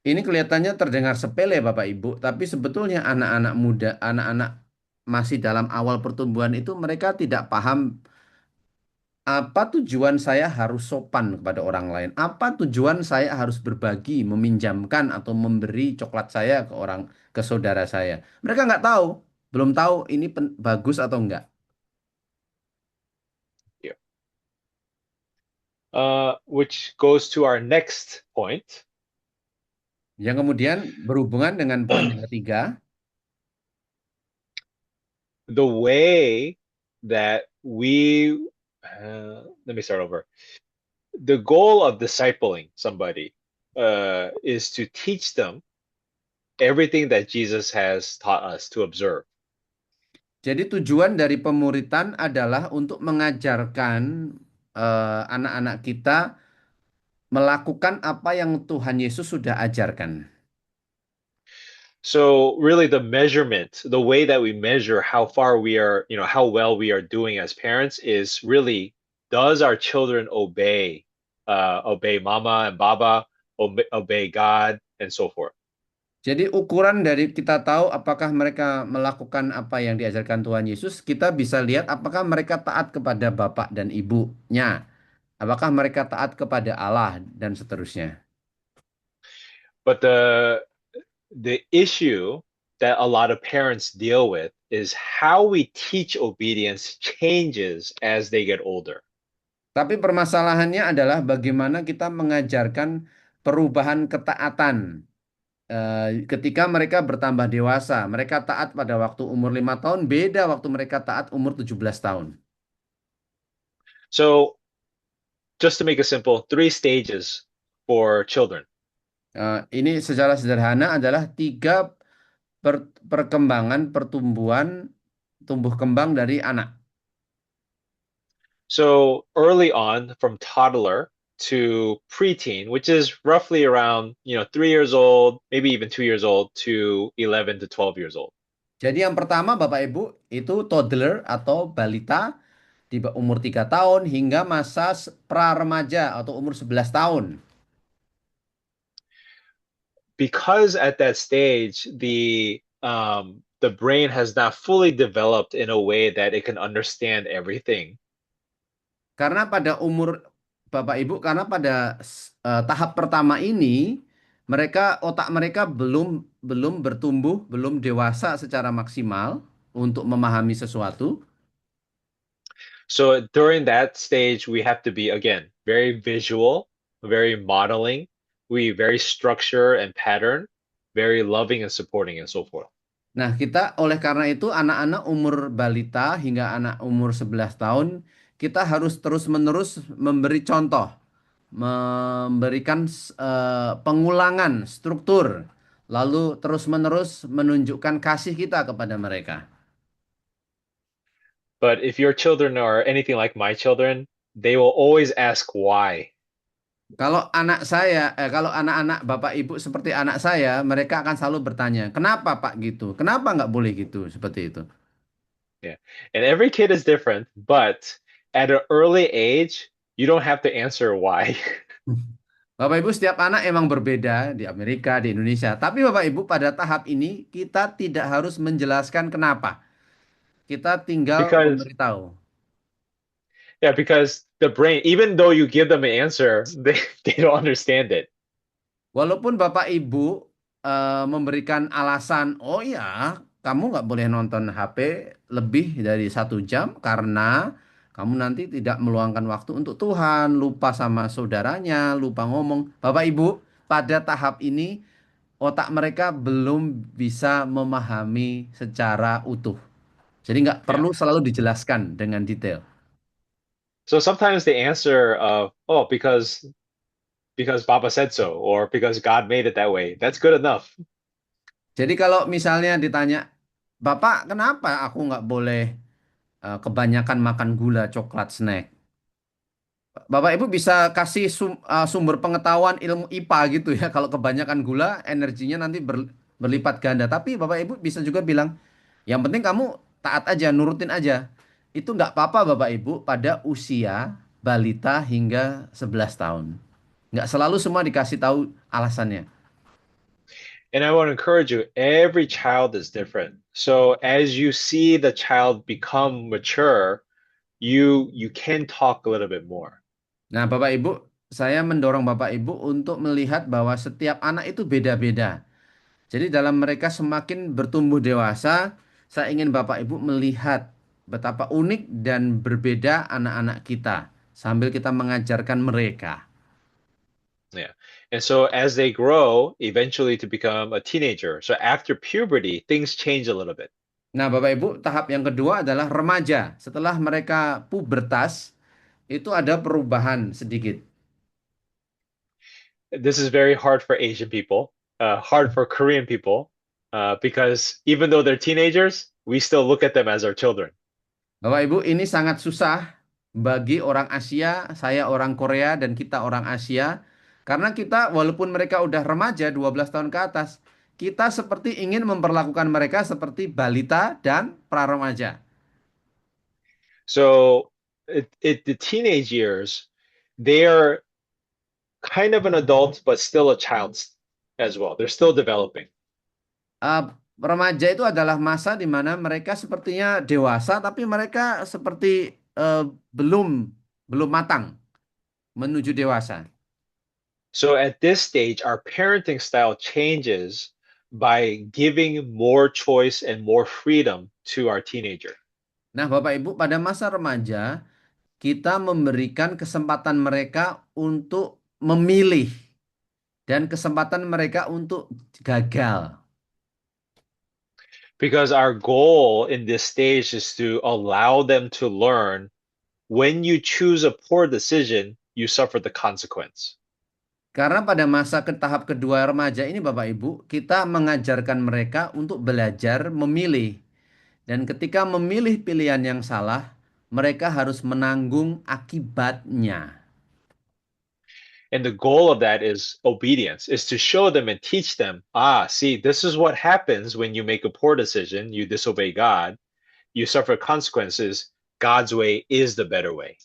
Ini kelihatannya terdengar sepele Bapak Ibu, tapi sebetulnya anak-anak muda, anak-anak masih dalam awal pertumbuhan itu mereka tidak paham apa tujuan saya harus sopan kepada orang lain, apa tujuan saya harus berbagi, meminjamkan atau memberi coklat saya ke saudara saya. Mereka nggak tahu, belum tahu ini bagus atau enggak. Yeah. Which goes to our next point. Yang kemudian berhubungan dengan poin yang ketiga. The way that let me start over. The goal of discipling somebody is to teach them everything that Jesus has taught us to observe. Jadi tujuan dari pemuritan adalah untuk mengajarkan anak-anak kita melakukan apa yang Tuhan Yesus sudah ajarkan. So really the measurement, the way that we measure how far we are, how well we are doing as parents is really, does our children obey mama and baba, obey God, and so forth. Jadi ukuran dari kita tahu apakah mereka melakukan apa yang diajarkan Tuhan Yesus, kita bisa lihat apakah mereka taat kepada bapak dan ibunya, apakah mereka taat kepada Allah dan seterusnya. But the issue that a lot of parents deal with is how we teach obedience changes as they get older. Tapi permasalahannya adalah bagaimana kita mengajarkan perubahan ketaatan ketika mereka bertambah dewasa. Mereka taat pada waktu umur 5 tahun, beda waktu mereka taat umur 17 tahun. So just to make it simple, 3 stages for children. Ini secara sederhana adalah 3 perkembangan pertumbuhan tumbuh kembang dari anak. So early on, from toddler to preteen, which is roughly around 3 years old, maybe even 2 years old, to 11 to 12 years old. Jadi yang pertama Bapak Ibu itu toddler atau balita di umur 3 tahun hingga masa pra-remaja atau umur 11 tahun. Because at that stage the brain has not fully developed in a way that it can understand everything. Karena pada umur Bapak Ibu, karena pada tahap pertama ini otak mereka belum bertumbuh, belum dewasa secara maksimal untuk memahami sesuatu. So during that stage, we have to be, again, very visual, very modeling, we very structure and pattern, very loving and supporting, and so forth. Nah, kita oleh karena itu anak-anak umur balita hingga anak umur 11 tahun, kita harus terus-menerus memberi contoh, memberikan pengulangan struktur, lalu terus-menerus menunjukkan kasih kita kepada mereka. But if your children are anything like my children, they will always ask why. Kalau anak-anak Bapak Ibu seperti anak saya, mereka akan selalu bertanya, kenapa Pak gitu? Kenapa nggak boleh gitu? Seperti itu. Yeah. And every kid is different, but at an early age, you don't have to answer why. Bapak Ibu setiap anak emang berbeda di Amerika, di Indonesia. Tapi Bapak Ibu pada tahap ini kita tidak harus menjelaskan kenapa. Kita tinggal Because memberitahu. because the brain, even though you give them an answer, they don't understand it. Walaupun Bapak Ibu memberikan alasan, oh ya kamu nggak boleh nonton HP lebih dari 1 jam karena kamu nanti tidak meluangkan waktu untuk Tuhan, lupa sama saudaranya, lupa ngomong. Bapak Ibu, pada tahap ini otak mereka belum bisa memahami secara utuh. Jadi nggak perlu selalu dijelaskan dengan detail. So sometimes the answer of, oh, because Papa said so, or because God made it that way, that's good enough. Jadi kalau misalnya ditanya, Bapak kenapa aku nggak boleh kebanyakan makan gula, coklat, snack? Bapak Ibu bisa kasih sumber pengetahuan ilmu IPA gitu ya. Kalau kebanyakan gula, energinya nanti berlipat ganda. Tapi Bapak Ibu bisa juga bilang, yang penting kamu taat aja, nurutin aja. Itu nggak apa-apa Bapak Ibu pada usia balita hingga 11 tahun. Nggak selalu semua dikasih tahu alasannya. And I want to encourage you, every child is different. So as you see the child become mature, you can talk a little bit more. Nah, Bapak Ibu, saya mendorong Bapak Ibu untuk melihat bahwa setiap anak itu beda-beda. Jadi dalam mereka semakin bertumbuh dewasa, saya ingin Bapak Ibu melihat betapa unik dan berbeda anak-anak kita sambil kita mengajarkan mereka. Yeah. And so as they grow, eventually to become a teenager. So after puberty, things change a little bit. Nah, Bapak Ibu, tahap yang kedua adalah remaja. Setelah mereka pubertas, itu ada perubahan sedikit. This is very hard for Asian people, hard for Korean people, because even though they're teenagers, we still look at them as our children. Bapak Ibu, ini sangat susah bagi orang Asia, saya orang Korea dan kita orang Asia, Karena kita walaupun mereka udah remaja 12 tahun ke atas, kita seperti ingin memperlakukan mereka seperti balita dan praremaja. So the teenage years, they are kind of an adult, but still a child as well. They're still developing. Eh, Remaja itu adalah masa di mana mereka sepertinya dewasa, tapi mereka seperti belum belum matang menuju dewasa. So at this stage, our parenting style changes by giving more choice and more freedom to our teenager. Nah, Bapak Ibu, pada masa remaja kita memberikan kesempatan mereka untuk memilih dan kesempatan mereka untuk gagal. Because our goal in this stage is to allow them to learn when you choose a poor decision, you suffer the consequence. Karena pada masa ke tahap kedua remaja ini Bapak Ibu, kita mengajarkan mereka untuk belajar memilih. Dan ketika memilih pilihan yang salah, mereka harus menanggung akibatnya. And the goal of that is obedience, is to show them and teach them, see, this is what happens when you make a poor decision, you disobey God, you suffer consequences. God's way is the better way.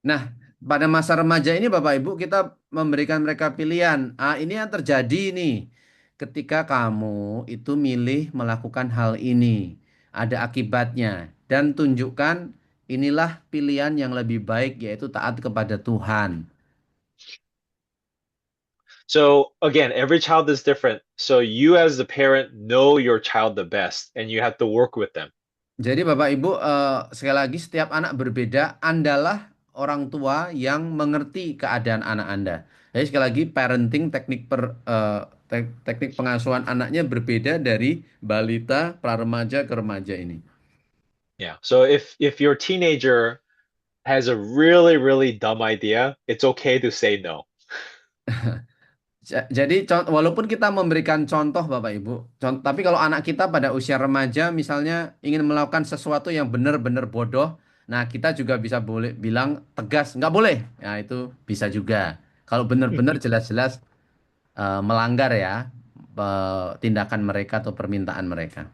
Nah, pada masa remaja ini Bapak Ibu kita memberikan mereka pilihan. Ini yang terjadi nih. Ketika kamu itu milih melakukan hal ini, ada akibatnya. Dan tunjukkan inilah pilihan yang lebih baik yaitu taat kepada Tuhan. So again, every child is different. So you as the parent know your child the best and you have to work with them. Jadi Bapak Ibu sekali lagi setiap anak berbeda. Andalah orang tua yang mengerti keadaan anak Anda. Jadi sekali lagi parenting teknik pengasuhan anaknya berbeda dari balita, praremaja ke remaja ini. Yeah. So if your teenager has a really, really dumb idea, it's okay to say no. Jadi walaupun kita memberikan contoh Bapak Ibu, tapi kalau anak kita pada usia remaja misalnya ingin melakukan sesuatu yang benar-benar bodoh, nah kita juga bisa boleh bilang tegas, nggak boleh. Ya itu bisa juga. Kalau benar-benar jelas-jelas melanggar ya tindakan mereka atau permintaan mereka.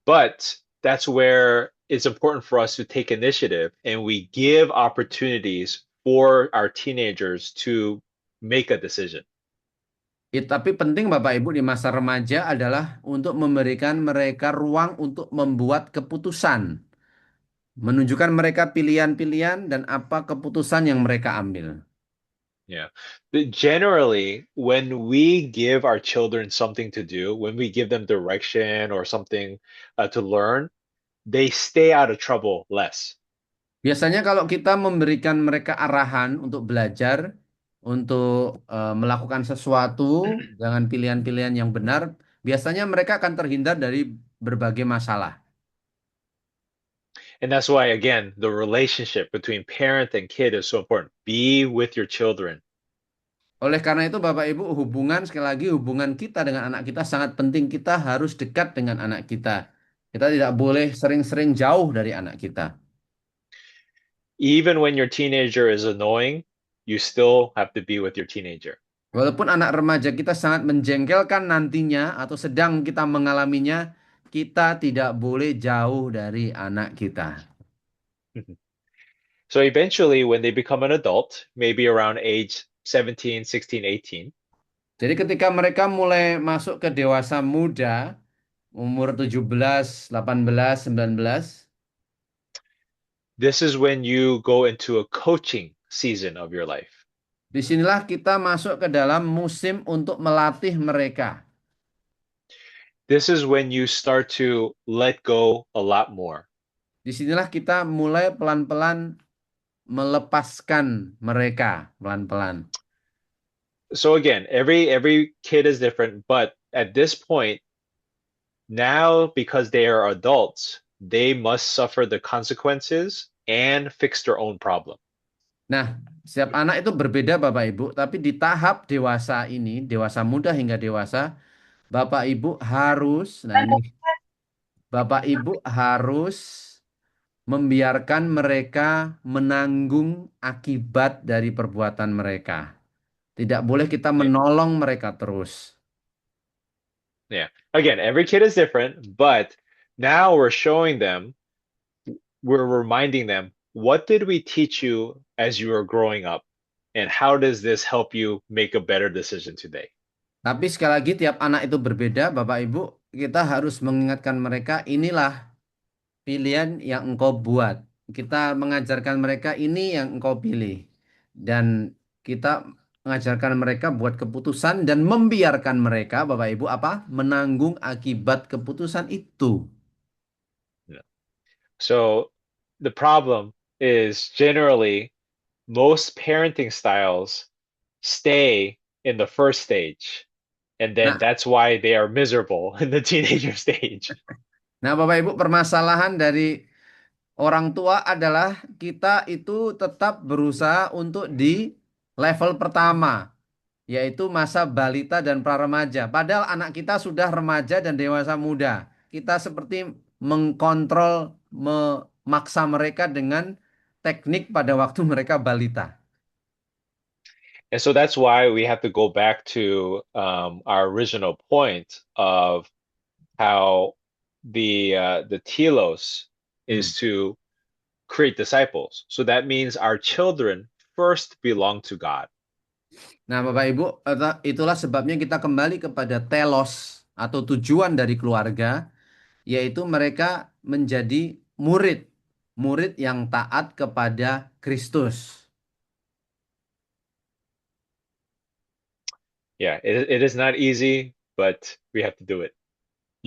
But that's where it's important for us to take initiative and we give opportunities for our teenagers to make a decision. Tapi penting Bapak Ibu di masa remaja adalah untuk memberikan mereka ruang untuk membuat keputusan. Menunjukkan mereka pilihan-pilihan dan apa keputusan yang mereka ambil. Yeah. Generally, when we give our children something to do, when we give them direction or something to learn, they stay out of trouble less. Biasanya kalau kita memberikan mereka arahan untuk belajar, untuk melakukan sesuatu dengan pilihan-pilihan yang benar, biasanya mereka akan terhindar dari berbagai masalah. And that's why, again, the relationship between parent and kid is so important. Be with your children. Oleh karena itu Bapak Ibu sekali lagi hubungan kita dengan anak kita sangat penting. Kita harus dekat dengan anak kita. Kita tidak boleh sering-sering jauh dari anak kita. Even when your teenager is annoying, you still have to be with your teenager. Walaupun anak remaja kita sangat menjengkelkan nantinya atau sedang kita mengalaminya, kita tidak boleh jauh dari anak kita. So eventually, when they become an adult, maybe around age 17, 16, 18, Jadi ketika mereka mulai masuk ke dewasa muda, umur 17, 18, 19, this is when you go into a coaching season of your life. disinilah kita masuk ke dalam musim untuk melatih mereka. This is when you start to let go a lot more. Disinilah kita mulai pelan-pelan melepaskan mereka pelan-pelan. So again, every kid is different, but at this point, now because they are adults, they must suffer the consequences and fix their own problem. Nah, setiap anak itu berbeda Bapak Ibu, tapi di tahap dewasa ini, dewasa muda hingga dewasa, Bapak Ibu harus, Bapak Ibu harus membiarkan mereka menanggung akibat dari perbuatan mereka. Tidak boleh kita Yeah. menolong mereka terus. Yeah. Again, every kid is different, but now we're showing them, we're reminding them, what did we teach you as you were growing up? And how does this help you make a better decision today? Tapi sekali lagi tiap anak itu berbeda, Bapak Ibu. Kita harus mengingatkan mereka, inilah pilihan yang engkau buat. Kita mengajarkan mereka ini yang engkau pilih. Dan kita mengajarkan mereka buat keputusan dan membiarkan mereka, Bapak Ibu, apa? Menanggung akibat keputusan itu. Yeah. So the problem is generally most parenting styles stay in the first stage, and then Nah, that's why they are miserable in the teenager stage. nah Bapak Ibu, permasalahan dari orang tua adalah kita itu tetap berusaha untuk di level pertama, yaitu masa balita dan praremaja. Padahal anak kita sudah remaja dan dewasa muda. Kita seperti mengkontrol, memaksa mereka dengan teknik pada waktu mereka balita. And so that's why we have to go back to our original point of how the telos is to create disciples. So that means our children first belong to God. Nah, Bapak Ibu, itulah sebabnya kita kembali kepada telos atau tujuan dari keluarga, yaitu mereka menjadi murid, murid yang taat kepada Kristus. Yeah, it is not easy, but we have to do it.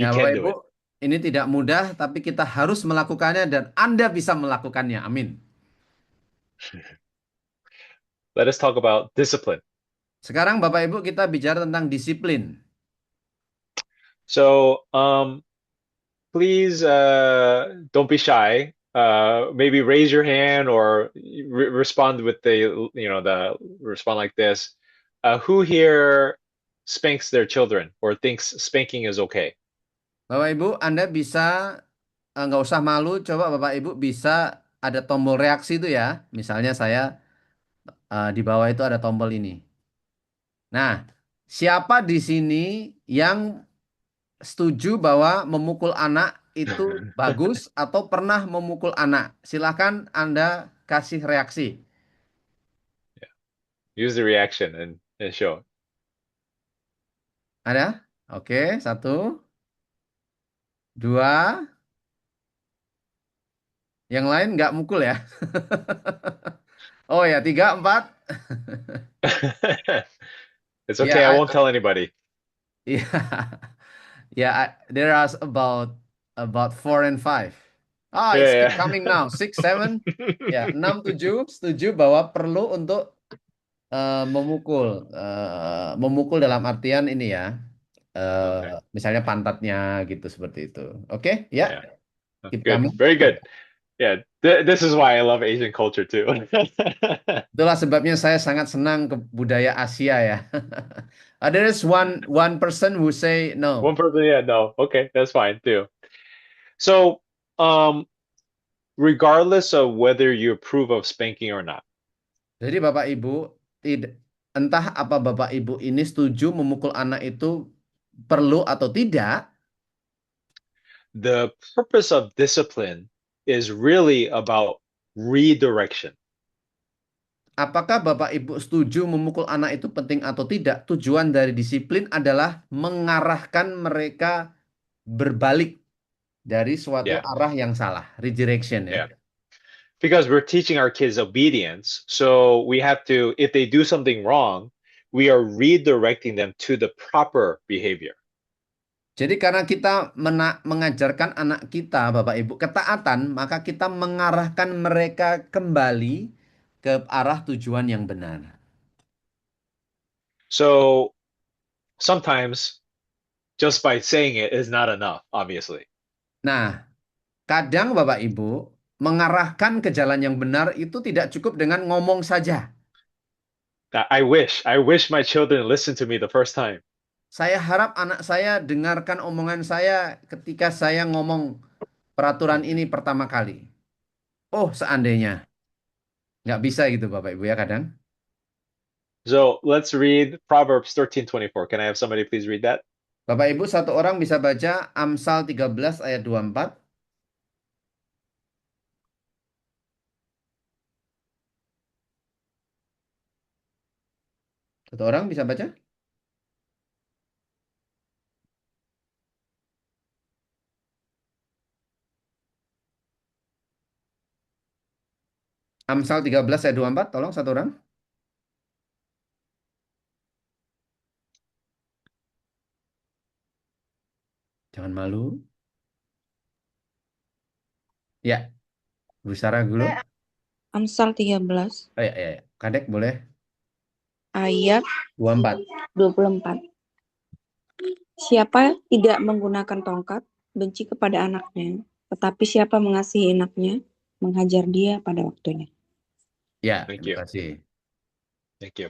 You Ya, can Bapak do Ibu, it. ini tidak mudah, tapi kita harus melakukannya dan Anda bisa melakukannya. Amin. Let us talk about discipline. Sekarang Bapak Ibu kita bicara tentang disiplin. So please don't be shy. Maybe raise your hand or respond with the respond like this. Who here spanks their children or thinks spanking is okay? Bapak Ibu, Anda bisa nggak usah malu, coba Bapak Ibu bisa ada tombol reaksi itu ya. Misalnya saya di bawah itu ada tombol ini. Nah, siapa di sini yang setuju bahwa memukul anak itu bagus atau pernah memukul anak? Silakan Anda kasih reaksi. Use the reaction and show. Ada? Oke, satu, dua. Yang lain nggak mukul ya? Oh ya, tiga, empat. It's Ya, okay, I won't tell anybody. ya, ya. There are about 4 and 5. Ah, it's Yeah, keep coming now. 6, 7. Ya, 6, 7 setuju bahwa perlu untuk memukul, memukul dalam artian ini ya, Okay. misalnya pantatnya gitu seperti itu. Oke, ya, Yeah. keep Good. coming. Very good. Yeah. This is why I love Asian culture too. Itulah sebabnya saya sangat senang ke budaya Asia ya. There is one person who say no. One person, yeah, no. Okay, that's fine too. So, regardless of whether you approve of spanking or not, Jadi Bapak Ibu, entah apa Bapak Ibu ini setuju memukul anak itu perlu atau tidak, the purpose of discipline is really about redirection. apakah Bapak Ibu setuju memukul anak itu penting atau tidak? Tujuan dari disiplin adalah mengarahkan mereka berbalik dari suatu Yeah, arah yang salah, redirection ya. yeah. Because we're teaching our kids obedience, so we have to, if they do something wrong, we are redirecting them to the proper behavior. Jadi karena kita mengajarkan anak kita, Bapak Ibu, ketaatan, maka kita mengarahkan mereka kembali ke arah tujuan yang benar. So sometimes just by saying it is not enough, obviously. Nah, kadang Bapak Ibu mengarahkan ke jalan yang benar itu tidak cukup dengan ngomong saja. I wish my children listened to me the first time. Saya harap anak saya dengarkan omongan saya ketika saya ngomong peraturan ini pertama kali. Oh, seandainya. Nggak bisa gitu Bapak Ibu ya kadang. So let's read Proverbs 13:24. Can I have somebody please read that? Bapak Ibu, satu orang bisa baca Amsal 13 ayat 24. Satu orang bisa baca? Amsal 13 ayat 24, tolong satu orang. Jangan malu. Ya, Bu Sarah dulu. Amsal 13 Ya. Kadek boleh. ayat 24. 24. Siapa tidak menggunakan tongkat, benci kepada anaknya, tetapi siapa mengasihi anaknya, menghajar dia pada waktunya. Ya, Thank terima you. kasih. Thank you.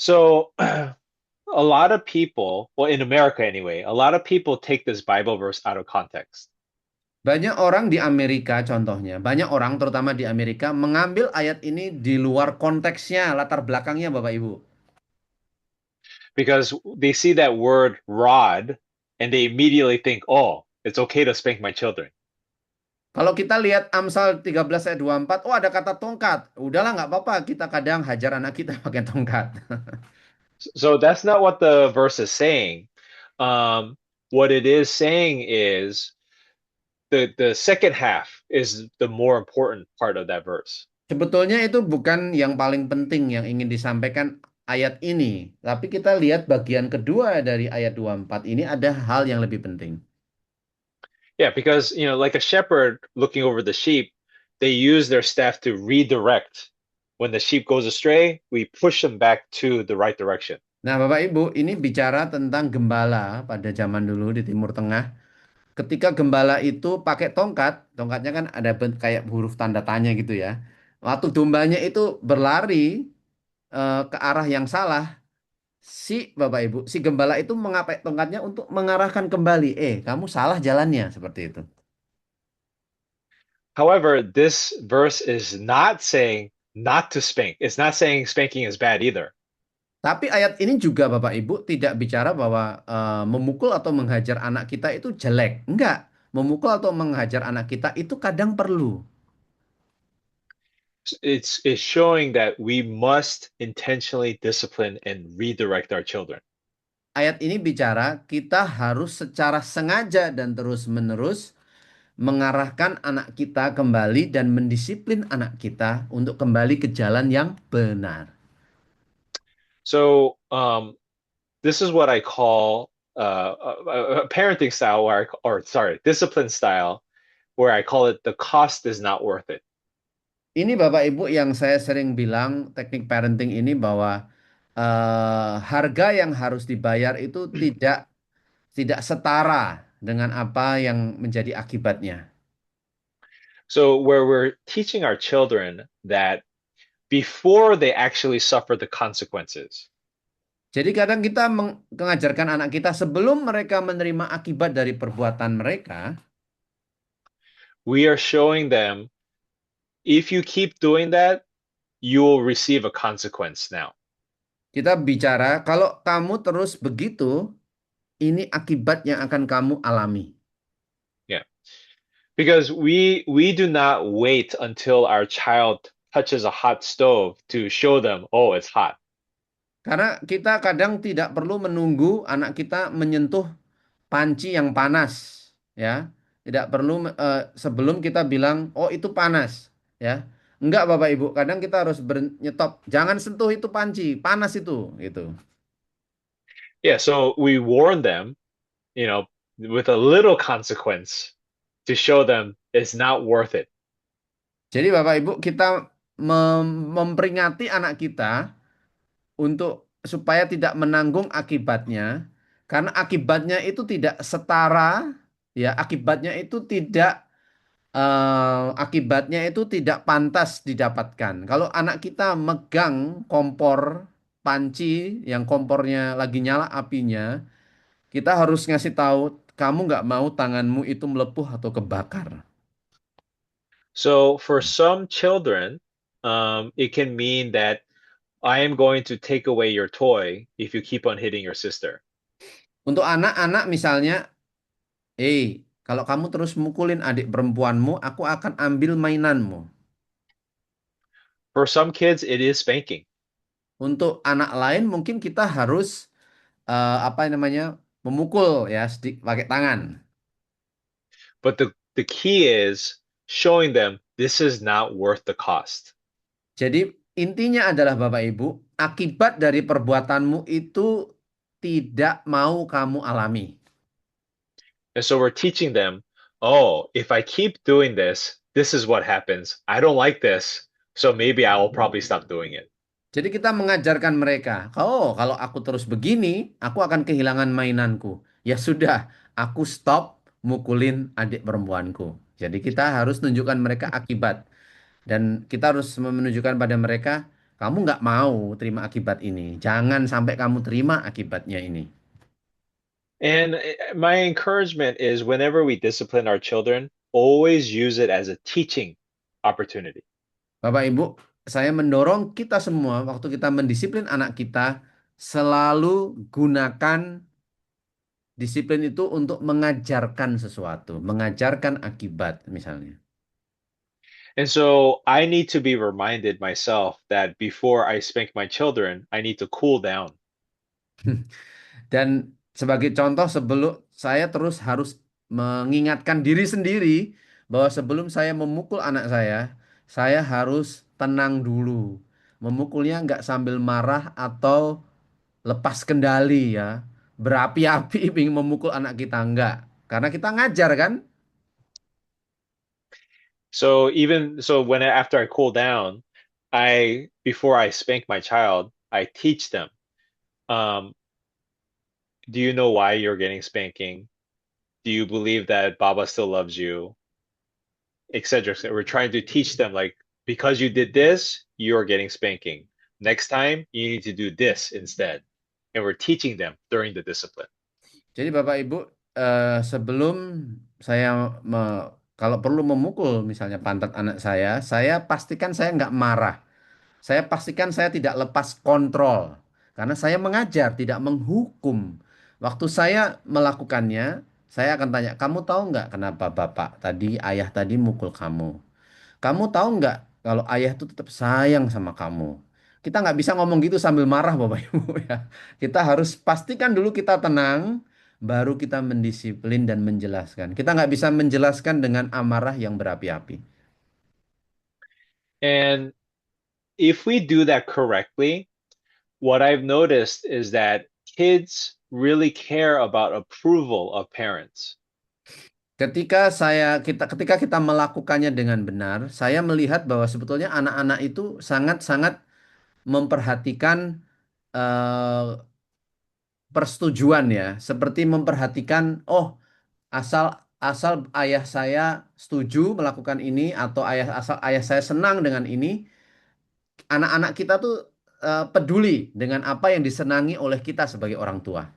So a lot of people, well, in America anyway, a lot of people take this Bible verse out of context. Banyak orang di Amerika contohnya, banyak orang terutama di Amerika mengambil ayat ini di luar konteksnya, latar belakangnya Bapak Ibu. Because they see that word rod and they immediately think, oh, it's okay to spank my children. Kalau kita lihat Amsal 13 ayat 24, oh ada kata tongkat. Udahlah nggak apa-apa, kita kadang hajar anak kita pakai tongkat. So that's not what the verse is saying. What it is saying is the second half is the more important part of that verse. Sebetulnya itu bukan yang paling penting yang ingin disampaikan ayat ini. Tapi kita lihat bagian kedua dari ayat 24 ini ada hal yang lebih penting. Yeah, because like a shepherd looking over the sheep, they use their staff to redirect. When the sheep goes astray, we push them back to the right direction. Nah, Bapak Ibu, ini bicara tentang gembala pada zaman dulu di Timur Tengah. Ketika gembala itu pakai tongkat, tongkatnya kan ada kayak huruf tanda tanya gitu ya. Waktu dombanya itu berlari ke arah yang salah, Bapak Ibu, si gembala itu mengapai tongkatnya untuk mengarahkan kembali. Kamu salah jalannya, seperti itu. However, this verse is not saying not to spank. It's not saying spanking is bad either. Tapi ayat ini juga Bapak Ibu tidak bicara bahwa memukul atau menghajar anak kita itu jelek. Enggak. Memukul atau menghajar anak kita itu kadang perlu. It's showing that we must intentionally discipline and redirect our children. Ayat ini bicara kita harus secara sengaja dan terus-menerus mengarahkan anak kita kembali dan mendisiplin anak kita untuk kembali ke jalan yang benar. So this is what I call a parenting style, discipline style, where I call it the cost is not worth it. Ini Bapak Ibu yang saya sering bilang teknik parenting ini bahwa harga yang harus dibayar itu tidak setara dengan apa yang menjadi akibatnya. So where we're teaching our children that before they actually suffer the consequences, Jadi kadang kita mengajarkan anak kita sebelum mereka menerima akibat dari perbuatan mereka, we are showing them if you keep doing that, you will receive a consequence now. kita bicara kalau kamu terus begitu, ini akibat yang akan kamu alami. Yeah. Because we do not wait until our child touches a hot stove to show them, oh, it's hot. Karena kita kadang tidak perlu menunggu anak kita menyentuh panci yang panas, ya. Tidak perlu sebelum kita bilang, oh itu panas, ya. Enggak Bapak Ibu, kadang kita harus nyetop, jangan sentuh itu panci, panas itu, gitu. Yeah, so we warn them, with a little consequence to show them it's not worth it. Jadi Bapak Ibu, kita memperingati anak kita untuk supaya tidak menanggung akibatnya, karena akibatnya itu tidak setara, ya, akibatnya itu tidak pantas didapatkan. Kalau anak kita megang kompor panci yang kompornya lagi nyala apinya, kita harus ngasih tahu, kamu nggak mau tanganmu itu melepuh atau kebakar. So for some children, it can mean that I am going to take away your toy if you keep on hitting your sister. Untuk anak-anak misalnya, kalau kamu terus mukulin adik perempuanmu, aku akan ambil mainanmu. For some kids, it is spanking. Untuk anak lain mungkin kita harus apa namanya memukul ya pakai tangan. But the key is showing them this is not worth the cost. Jadi intinya adalah Bapak Ibu, akibat dari perbuatanmu itu tidak mau kamu alami. And so we're teaching them, oh, if I keep doing this, this is what happens. I don't like this, so maybe I will probably stop doing it. Jadi kita mengajarkan mereka, kalau aku terus begini, aku akan kehilangan mainanku. Ya sudah, aku stop mukulin adik perempuanku. Jadi kita harus tunjukkan mereka akibat. Dan kita harus menunjukkan pada mereka, kamu nggak mau terima akibat ini. Jangan sampai kamu terima akibatnya ini. And my encouragement is whenever we discipline our children, always use it as a teaching opportunity. Bapak Ibu, saya mendorong kita semua waktu kita mendisiplin anak kita, selalu gunakan disiplin itu untuk mengajarkan sesuatu, mengajarkan akibat misalnya. And so I need to be reminded myself that before I spank my children, I need to cool down. Dan sebagai contoh, sebelum saya terus harus mengingatkan diri sendiri bahwa sebelum saya memukul anak saya harus tenang dulu. Memukulnya nggak sambil marah atau lepas kendali ya. Berapi-api ingin memukul anak kita, enggak. Karena kita ngajar kan. So after I cool down, before I spank my child, I teach them, do you know why you're getting spanking? Do you believe that Baba still loves you? Etc. We're trying to teach them like, because you did this, you're getting spanking. Next time, you need to do this instead. And we're teaching them during the discipline. Jadi Bapak Ibu, sebelum saya kalau perlu memukul misalnya pantat anak saya pastikan saya nggak marah. Saya pastikan saya tidak lepas kontrol. Karena saya mengajar, tidak menghukum. Waktu saya melakukannya, saya akan tanya, kamu tahu nggak kenapa ayah tadi mukul kamu? Kamu tahu nggak kalau ayah itu tetap sayang sama kamu? Kita nggak bisa ngomong gitu sambil marah Bapak Ibu ya. Kita harus pastikan dulu kita tenang, baru kita mendisiplin dan menjelaskan. Kita nggak bisa menjelaskan dengan amarah yang berapi-api. And if we do that correctly, what I've noticed is that kids really care about approval of parents. Ketika kita melakukannya dengan benar, saya melihat bahwa sebetulnya anak-anak itu sangat-sangat memperhatikan persetujuan ya, seperti memperhatikan, asal asal ayah saya setuju melakukan ini atau asal ayah saya senang dengan ini, anak-anak kita tuh peduli dengan apa yang disenangi oleh kita sebagai orang tua.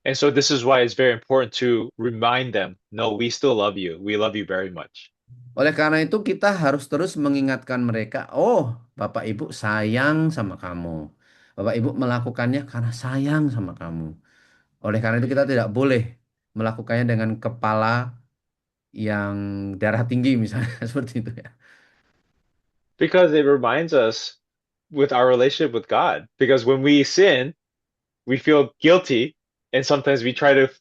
And so this is why it's very important to remind them, no, we still love you. We love you very much. Oleh karena itu kita harus terus mengingatkan mereka, Bapak Ibu sayang sama kamu. Bapak Ibu melakukannya karena sayang sama kamu. Oleh karena itu kita tidak boleh melakukannya dengan kepala yang darah tinggi misalnya seperti itu ya. Because it reminds us with our relationship with God. Because when we sin, we feel guilty. And sometimes we try to,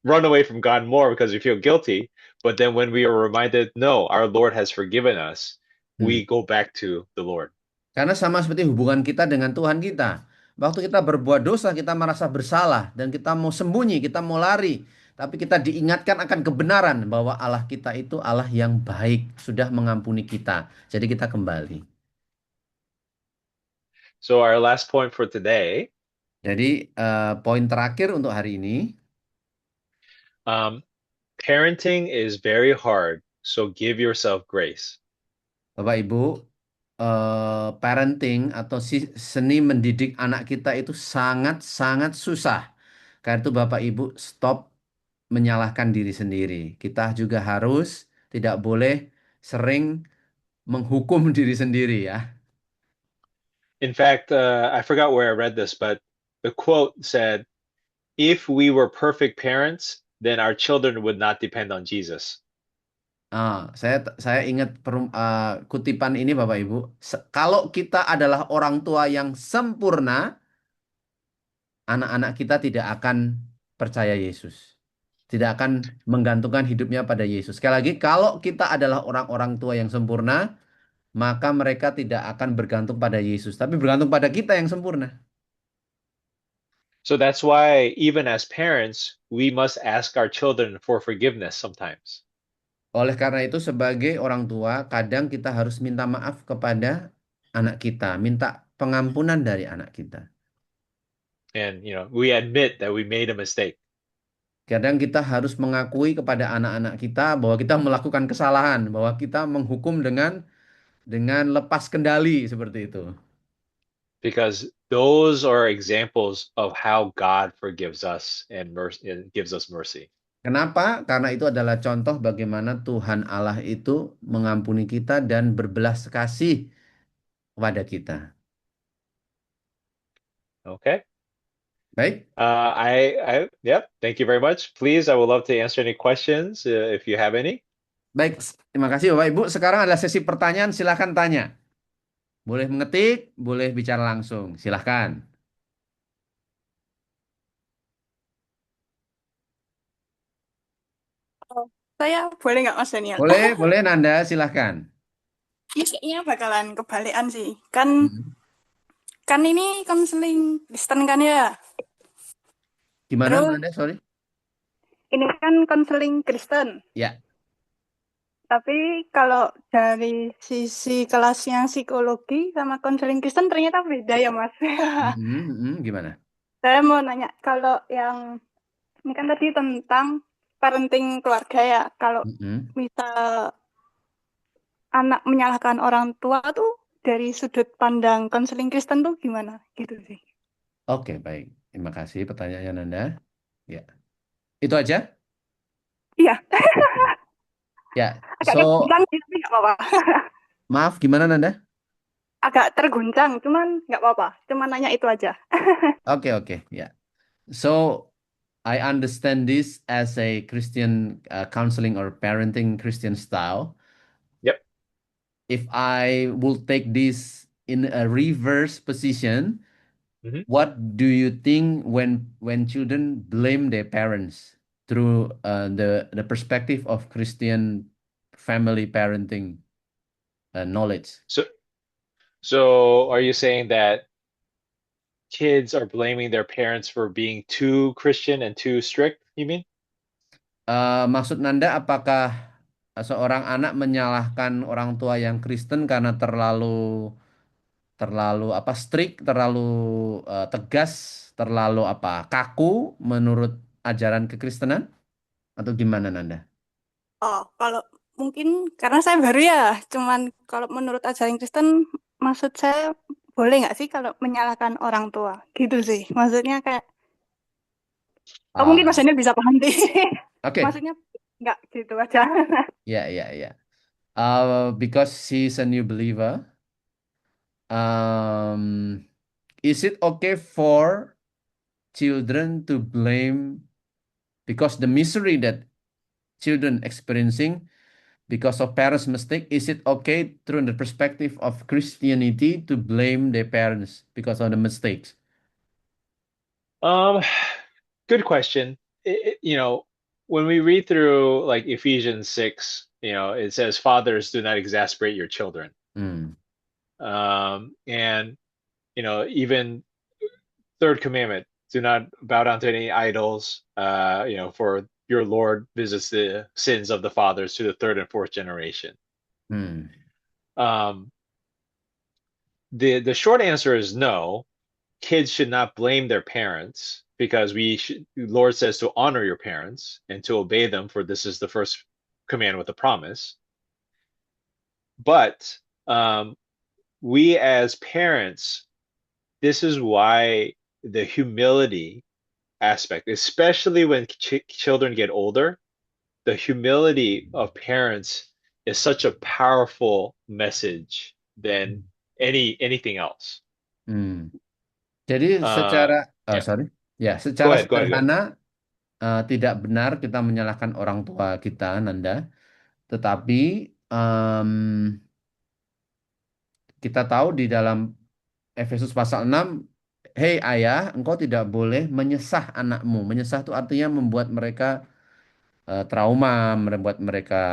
run away from God more because we feel guilty. But then when we are reminded, no, our Lord has forgiven us, we go back to the Lord. Karena sama seperti hubungan kita dengan Tuhan kita. Waktu kita berbuat dosa, kita merasa bersalah. Dan kita mau sembunyi, kita mau lari. Tapi kita diingatkan akan kebenaran bahwa Allah kita itu Allah yang baik. Sudah mengampuni kita. Jadi kita kembali. So our last point for today. Jadi poin terakhir untuk hari ini. Parenting is very hard. So give yourself grace. Bapak Ibu, parenting atau seni mendidik anak kita itu sangat-sangat susah. Karena itu Bapak Ibu stop menyalahkan diri sendiri. Kita juga harus tidak boleh sering menghukum diri sendiri ya. In fact, I forgot where I read this, but the quote said, "If we were perfect parents, then our children would not depend on Jesus." Saya ingat kutipan ini Bapak Ibu. Kalau kita adalah orang tua yang sempurna, anak-anak kita tidak akan percaya Yesus. Tidak akan menggantungkan hidupnya pada Yesus. Sekali lagi, kalau kita adalah orang-orang tua yang sempurna, maka mereka tidak akan bergantung pada Yesus, tapi bergantung pada kita yang sempurna. So that's why even as parents, we must ask our children for forgiveness sometimes. Oleh karena itu, sebagai orang tua, kadang kita harus minta maaf kepada anak kita, minta pengampunan dari anak kita. And, we admit that we made a mistake. Kadang kita harus mengakui kepada anak-anak kita bahwa kita melakukan kesalahan, bahwa kita menghukum dengan lepas kendali seperti itu. Because those are examples of how God forgives us and gives us mercy. Kenapa? Karena itu adalah contoh bagaimana Tuhan Allah itu mengampuni kita dan berbelas kasih kepada kita. Okay. Baik. Thank you very much. Please, I would love to answer any questions if you have any. Baik, terima kasih Bapak Ibu. Sekarang adalah sesi pertanyaan, silakan tanya. Boleh mengetik, boleh bicara langsung. Silakan. Saya boleh nggak Mas Daniel? Boleh Nanda, silakan. Ini kayaknya bakalan kebalikan sih. Kan ini konseling Kristen kan ya? Gimana Terus, Nanda, sorry? Ini kan konseling Kristen. Ya. Tapi kalau dari sisi kelasnya psikologi sama konseling Kristen ternyata beda ya Mas. Gimana? Saya mau nanya, kalau yang ini kan tadi tentang parenting keluarga ya. Kalau misal anak menyalahkan orang tua tuh dari sudut pandang konseling Kristen tuh gimana gitu sih. Oke, baik. Terima kasih pertanyaannya Nanda. Ya. Itu aja? Iya. Ya. Agak terguncang sih, tapi nggak apa-apa. Maaf, gimana Nanda? Agak terguncang, cuman nggak apa-apa. Cuman nanya itu aja. Oke. Ya. So, I understand this as a Christian counseling or parenting Christian style. Yep. If I will take this in a reverse position, what do you think when children blame their parents through the perspective of Christian family parenting knowledge? So are you saying that kids are blaming their parents for being too Christian and too strict, you mean? Maksud Nanda, apakah seorang anak menyalahkan orang tua yang Kristen karena terlalu strict, terlalu tegas, terlalu kaku menurut ajaran kekristenan? Atau gimana Nanda? Oh, kalau mungkin karena saya baru ya, cuman kalau menurut ajaran Kristen, maksud saya boleh nggak sih kalau menyalahkan orang tua? Gitu sih. Maksudnya kayak, mungkin Mas Daniel bisa paham deh. Oke. Maksudnya nggak gitu aja. Ya. Because she's a new believer, is it okay for children to blame, because the misery that children experiencing because of parents' mistake, is it okay through the perspective of Christianity to blame their parents because of the mistakes? Good question. When we read through like Ephesians 6, it says, "Fathers, do not exasperate your children." And even third commandment, do not bow down to any idols, for your Lord visits the sins of the fathers to the third and fourth generation. The short answer is no. Kids should not blame their parents, because the Lord says to honor your parents and to obey them, for this is the first command with a promise. But we as parents, this is why the humility aspect, especially when children get older, the humility of parents is such a powerful message than anything else. Jadi secara Yeah. sorry, ya Go secara ahead. Go ahead. sederhana tidak benar kita menyalahkan orang tua kita, Nanda. Tetapi kita tahu di dalam Efesus pasal 6, hei ayah, engkau tidak boleh menyesah anakmu. Menyesah itu artinya membuat mereka trauma, membuat mereka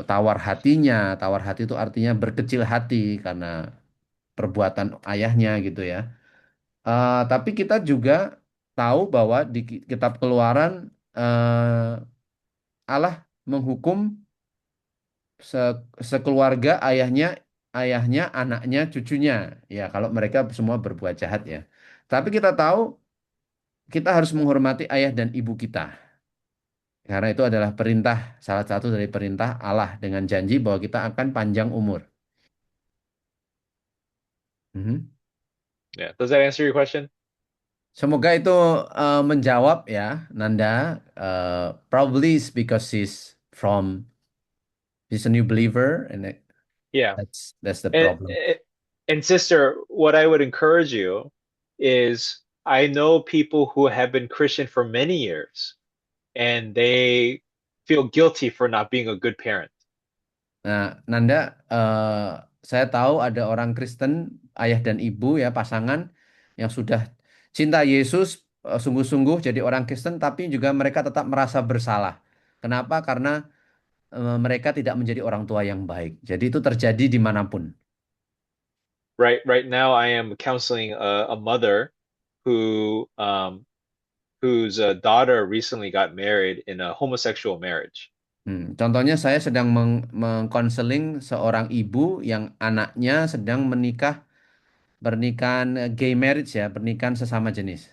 tawar hatinya. Tawar hati itu artinya berkecil hati karena perbuatan ayahnya gitu ya. Tapi kita juga tahu bahwa di kitab Keluaran Allah menghukum sekeluarga, ayahnya, anaknya, cucunya. Ya, kalau mereka semua berbuat jahat ya. Tapi kita tahu kita harus menghormati ayah dan ibu kita. Karena itu adalah perintah, salah satu dari perintah Allah dengan janji bahwa kita akan panjang umur. Yeah. Does that answer your question? Semoga itu menjawab ya, Nanda. Probably it's because he's a new believer, and Yeah. that's the problem. And sister, what I would encourage you is, I know people who have been Christian for many years, and they feel guilty for not being a good parent. Nah, Nanda, saya tahu ada orang Kristen, ayah dan ibu ya, pasangan yang sudah cinta Yesus sungguh-sungguh jadi orang Kristen, tapi juga mereka tetap merasa bersalah. Kenapa? Karena mereka tidak menjadi orang tua yang baik. Jadi itu terjadi dimanapun. Right now, I am counseling a mother whose daughter recently got married in a homosexual marriage. Contohnya saya sedang mengkonseling seorang ibu yang anaknya sedang pernikahan gay marriage ya, pernikahan sesama jenis.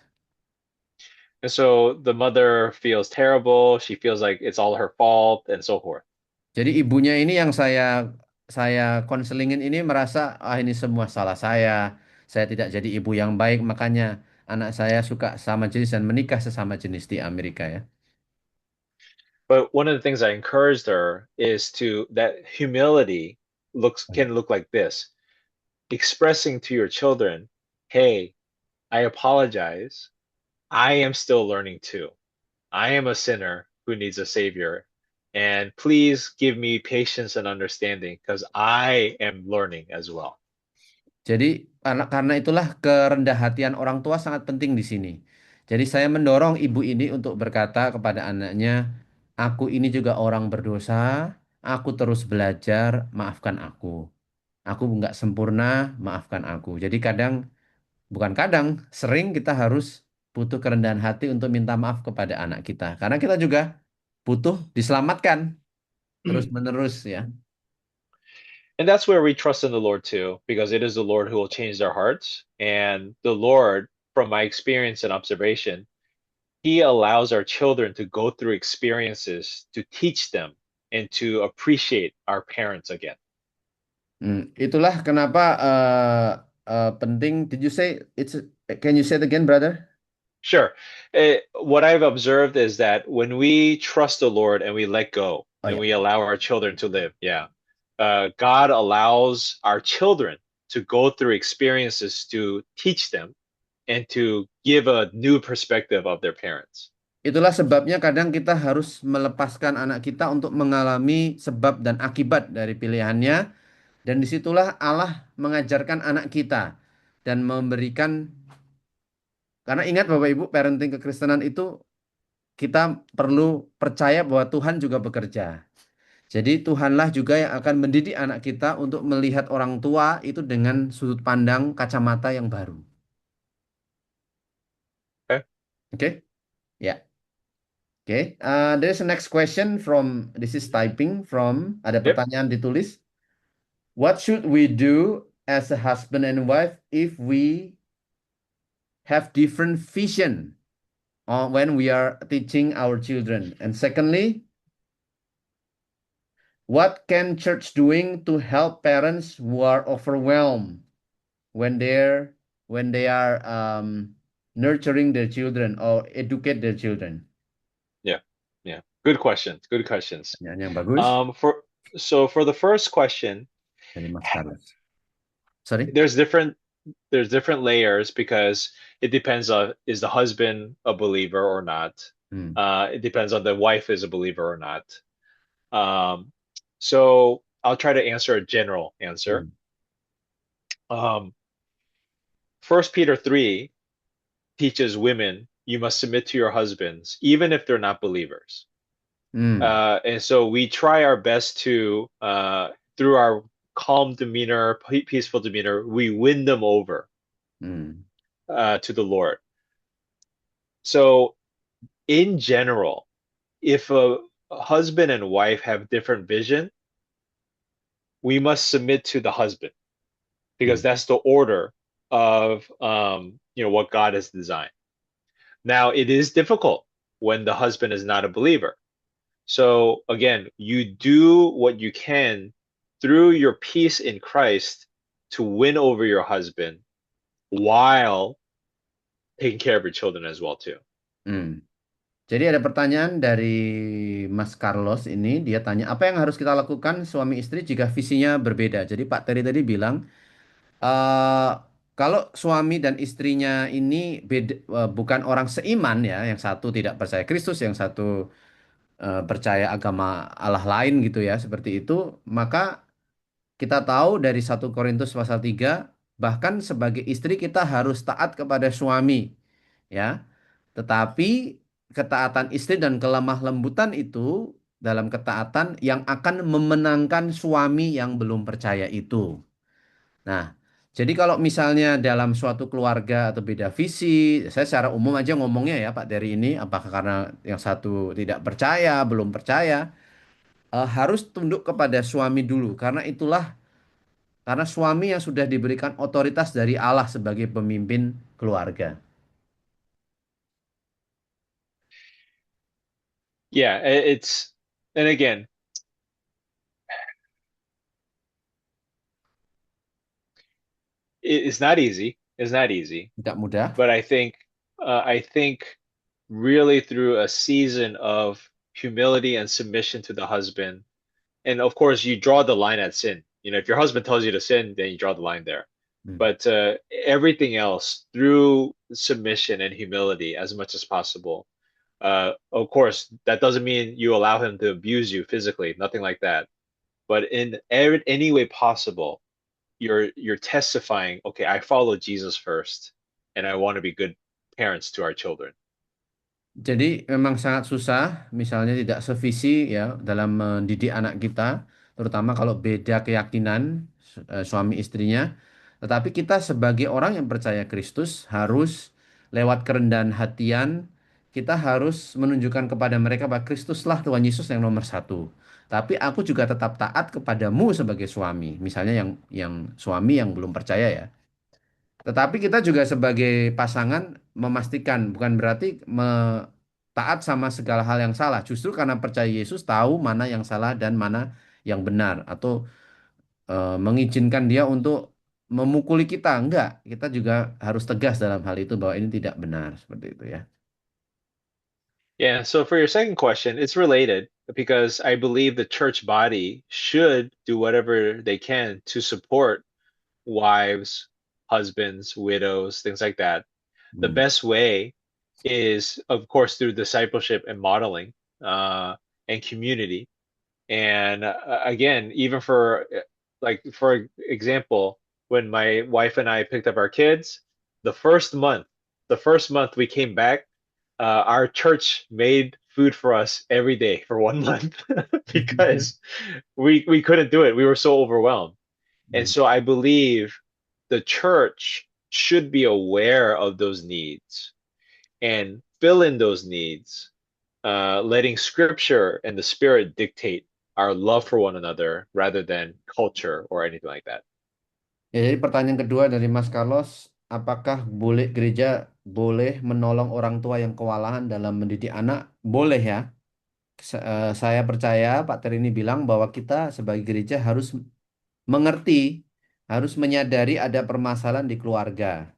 And so the mother feels terrible, she feels like it's all her fault, and so forth. Jadi ibunya ini yang saya konselingin ini merasa ini semua salah saya tidak jadi ibu yang baik, makanya anak saya suka sama jenis dan menikah sesama jenis di Amerika ya. But one of the things I encouraged her is that humility can look like this: expressing to your children, hey, I apologize. I am still learning too. I am a sinner who needs a savior. And please give me patience and understanding because I am learning as well. Jadi karena itulah kerendah hatian orang tua sangat penting di sini. Jadi saya mendorong ibu ini untuk berkata kepada anaknya, aku ini juga orang berdosa, aku terus belajar, maafkan aku. Aku nggak sempurna, maafkan aku. Jadi bukan kadang, sering kita harus butuh kerendahan hati untuk minta maaf kepada anak kita. Karena kita juga butuh diselamatkan terus-menerus ya. And that's where we trust in the Lord too, because it is the Lord who will change their hearts. And the Lord, from my experience and observation, He allows our children to go through experiences to teach them and to appreciate our parents again. Itulah kenapa penting. Did you say can you say it again, brother? Sure. What I've observed is that when we trust the Lord and we let go and we allow our children to live, God allows our children to go through experiences to teach them and to give a new perspective of their parents. Itulah sebabnya kadang kita harus melepaskan anak kita untuk mengalami sebab dan akibat dari pilihannya. Dan disitulah Allah mengajarkan anak kita dan memberikan, karena ingat Bapak Ibu, parenting kekristenan itu kita perlu percaya bahwa Tuhan juga bekerja. Jadi Tuhanlah juga yang akan mendidik anak kita untuk melihat orang tua itu dengan sudut pandang kacamata yang baru. Okay? Ya. Okay. There's a next question this is typing from, ada pertanyaan ditulis. What should we do as a husband and wife if we have different vision when we are teaching our children? And secondly, what can church doing to help parents who are overwhelmed when they are nurturing their children or educate their children? Yeah. Good questions. Yang bagus. For the first question, Sorry. there's different there's different layers because it depends on is the husband a believer or not. It depends on the wife is a believer or not. So I'll try to answer a general answer. 1 Peter 3 teaches women you must submit to your husbands, even if they're not believers. And so we try our best to, through our calm demeanor, peaceful demeanor, we win them over to the Lord. So in general, if a husband and wife have different vision, we must submit to the husband because that's the order of what God has designed. Now, it is difficult when the husband is not a believer. So again, you do what you can through your peace in Christ to win over your husband while taking care of your children as well too. Jadi ada pertanyaan dari Mas Carlos ini, dia tanya apa yang harus kita lakukan suami istri jika visinya berbeda. Jadi Pak Terry tadi bilang kalau suami dan istrinya ini bukan orang seiman ya, yang satu tidak percaya Kristus, yang satu percaya agama Allah lain gitu ya, seperti itu, maka kita tahu dari 1 Korintus pasal 3, bahkan sebagai istri kita harus taat kepada suami ya. Tetapi ketaatan istri dan kelemah lembutan itu dalam ketaatan yang akan memenangkan suami yang belum percaya itu. Nah, jadi kalau misalnya dalam suatu keluarga atau beda visi, saya secara umum aja ngomongnya ya Pak Terry ini, apakah karena yang satu tidak percaya, belum percaya, harus tunduk kepada suami dulu, karena suami yang sudah diberikan otoritas dari Allah sebagai pemimpin keluarga. Yeah, and again, it's not easy. It's not easy. Tidak mudah. But I think really through a season of humility and submission to the husband, and of course you draw the line at sin. If your husband tells you to sin, then you draw the line there. But everything else through submission and humility as much as possible. Of course, that doesn't mean you allow him to abuse you physically, nothing like that. But in any way possible, you're testifying, okay, I follow Jesus first, and I want to be good parents to our children. Jadi memang sangat susah, misalnya tidak sevisi ya dalam mendidik anak kita, terutama kalau beda keyakinan suami istrinya. Tetapi kita sebagai orang yang percaya Kristus harus lewat kerendahan hatian, kita harus menunjukkan kepada mereka bahwa Kristuslah Tuhan Yesus yang nomor satu. Tapi aku juga tetap taat kepadamu sebagai suami, misalnya yang suami yang belum percaya ya. Tetapi kita juga sebagai pasangan memastikan, bukan berarti taat sama segala hal yang salah. Justru karena percaya Yesus tahu mana yang salah dan mana yang benar. Atau mengizinkan dia untuk memukuli kita. Enggak, kita juga harus tegas dalam hal itu bahwa ini tidak benar. Seperti itu ya. Yeah, so for your second question, it's related because I believe the church body should do whatever they can to support wives, husbands, widows, things like that. The best way is, of course, through discipleship and modeling and community. And again, even for example, when my wife and I picked up our kids, the first month we came back, our church made food for us every day for 1 month because we couldn't do it. We were so overwhelmed. And so I believe the church should be aware of those needs and fill in those needs, letting scripture and the spirit dictate our love for one another rather than culture or anything like that. Ya, jadi pertanyaan kedua dari Mas Carlos, apakah gereja boleh menolong orang tua yang kewalahan dalam mendidik anak? Boleh ya. Saya percaya Pak Ter ini bilang bahwa kita sebagai gereja harus mengerti, harus menyadari ada permasalahan di keluarga.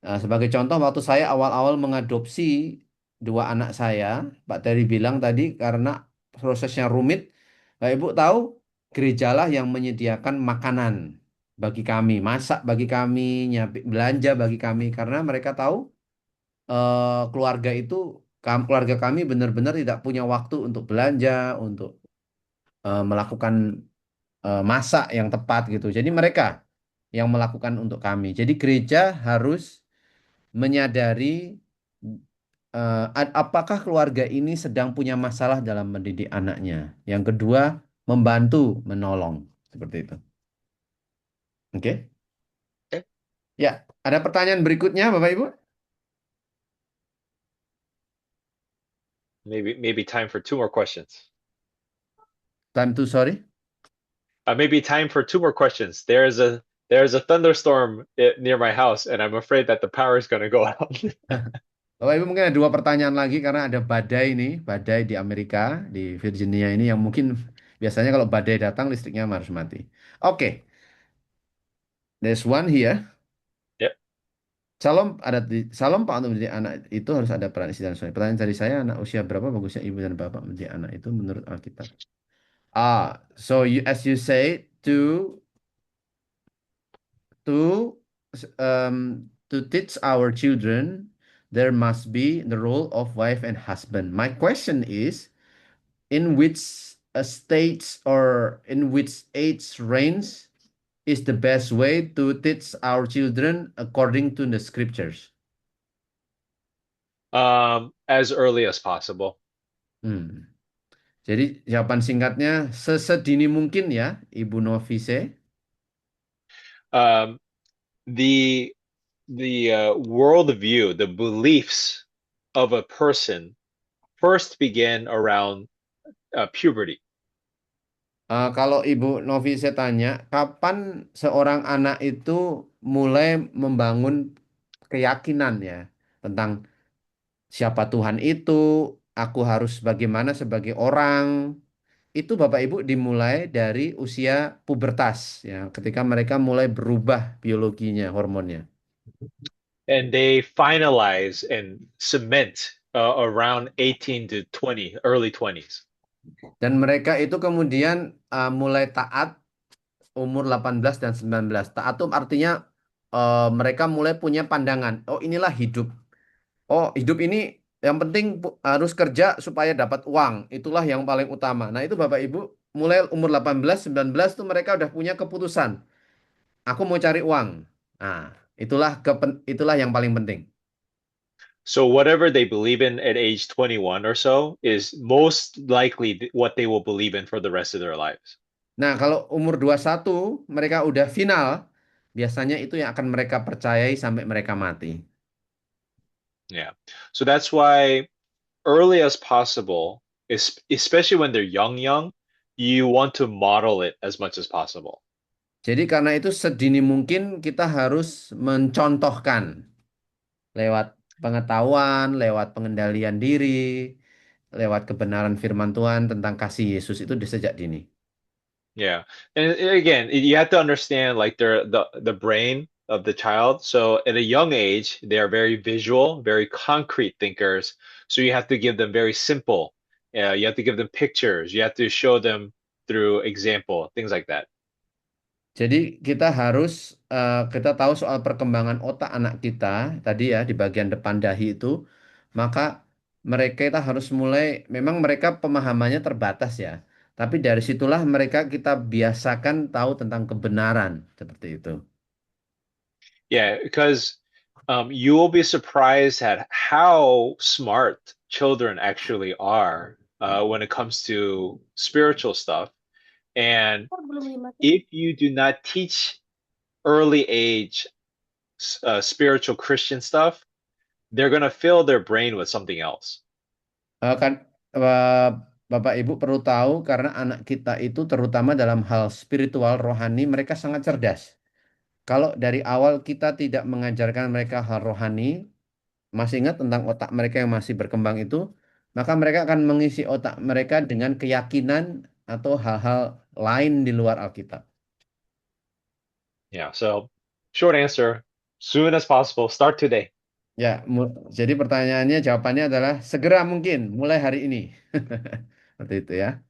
Sebagai contoh, waktu saya awal-awal mengadopsi 2 anak saya, Pak Terry bilang tadi karena prosesnya rumit, Ibu tahu gerejalah yang menyediakan makanan. bagi kami, masak bagi kami, belanja bagi kami, karena mereka tahu keluarga itu, keluarga kami benar-benar tidak punya waktu untuk belanja, untuk melakukan masak yang tepat gitu. Jadi mereka yang melakukan untuk kami. Jadi gereja harus menyadari apakah keluarga ini sedang punya masalah dalam mendidik anaknya. Yang kedua, membantu, menolong. Seperti itu. Oke? Okay. Ya, ada pertanyaan berikutnya, Bapak Ibu? Maybe time for 2 more questions. Time to, sorry? Maybe time for 2 more questions. There's a thunderstorm near my house, and I'm afraid that the power is going to go out. Bapak Ibu mungkin ada 2 pertanyaan lagi karena ada badai ini, badai di Amerika, di Virginia ini yang mungkin biasanya kalau badai datang listriknya harus mati. Oke. There's one here. Yep. Salam Pak untuk mendidik anak itu harus ada peran istri dan suami. Pertanyaan dari saya, anak usia berapa bagusnya ibu dan bapak mendidik anak itu menurut Alkitab? So as you say, to teach our children, there must be the role of wife and husband. My question is, in which stage or in which age range is the best way to teach our children according to the scriptures? As early as possible. Jadi jawaban singkatnya sesedini mungkin ya, Ibu Novise. The world view, the beliefs of a person first begin around puberty. Kalau Ibu Novise tanya, kapan seorang anak itu mulai membangun keyakinan ya tentang siapa Tuhan itu, aku harus bagaimana sebagai orang. Itu Bapak Ibu dimulai dari usia pubertas ya, ketika mereka mulai berubah biologinya, hormonnya. And they finalize and cement around 18 to 20, early 20s. Dan mereka itu kemudian mulai taat umur 18 dan 19. Taat itu artinya mereka mulai punya pandangan. Oh, inilah hidup. Oh, hidup ini yang penting harus kerja supaya dapat uang. Itulah yang paling utama. Nah, itu Bapak Ibu mulai umur 18, 19 itu mereka udah punya keputusan. Aku mau cari uang. Nah, itulah yang paling penting. So whatever they believe in at age 21 or so is most likely what they will believe in for the rest of their lives. Nah, kalau umur 21 mereka udah final, biasanya itu yang akan mereka percayai sampai mereka mati. Yeah. So that's why early as possible, especially when they're young, you want to model it as much as possible. Jadi karena itu sedini mungkin kita harus mencontohkan lewat pengetahuan, lewat pengendalian diri, lewat kebenaran firman Tuhan tentang kasih Yesus itu sejak dini. Yeah. And again, you have to understand like the brain of the child. So at a young age, they are very visual, very concrete thinkers. So you have to give them very simple. You have to give them pictures. You have to show them through example, things like that. Jadi kita tahu soal perkembangan otak anak kita tadi ya di bagian depan dahi itu, maka kita harus mulai, memang mereka pemahamannya terbatas ya, tapi dari situlah kita biasakan tahu tentang kebenaran seperti itu. Yeah, because you will be surprised at how smart children actually are when it comes to spiritual stuff. And if you do not teach early age spiritual Christian stuff, they're going to fill their brain with something else. Bapak Ibu perlu tahu karena anak kita itu terutama dalam hal spiritual, rohani, mereka sangat cerdas. Kalau dari awal kita tidak mengajarkan mereka hal rohani, masih ingat tentang otak mereka yang masih berkembang itu, maka mereka akan mengisi otak mereka dengan keyakinan atau hal-hal lain di luar Alkitab. Yeah, so short answer, soon as possible, start today. Ya, jadi jawabannya adalah segera mungkin, mulai hari ini. Seperti itu ya.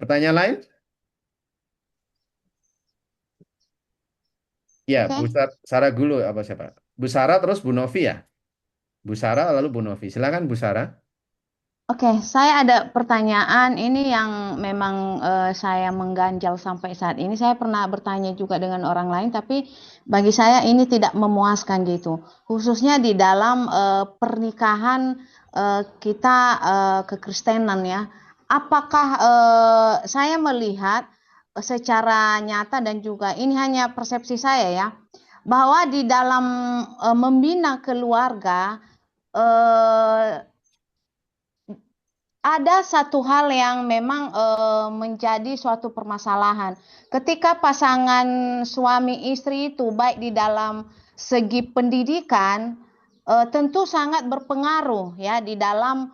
Pertanyaan lain? Ya, Oke. Sarah dulu apa siapa? Bu Sarah terus Bu Novi ya? Bu Sarah lalu Bu Novi. Silakan Bu Sarah. Oke, saya ada pertanyaan ini yang memang saya mengganjal sampai saat ini. Saya pernah bertanya juga dengan orang lain, tapi bagi saya ini tidak memuaskan gitu. Khususnya di dalam pernikahan kita kekristenan ya. Apakah saya melihat secara nyata dan juga ini hanya persepsi saya ya, bahwa di dalam membina keluarga ada satu hal yang memang menjadi suatu permasalahan. Ketika pasangan suami istri itu baik di dalam segi pendidikan, tentu sangat berpengaruh ya di dalam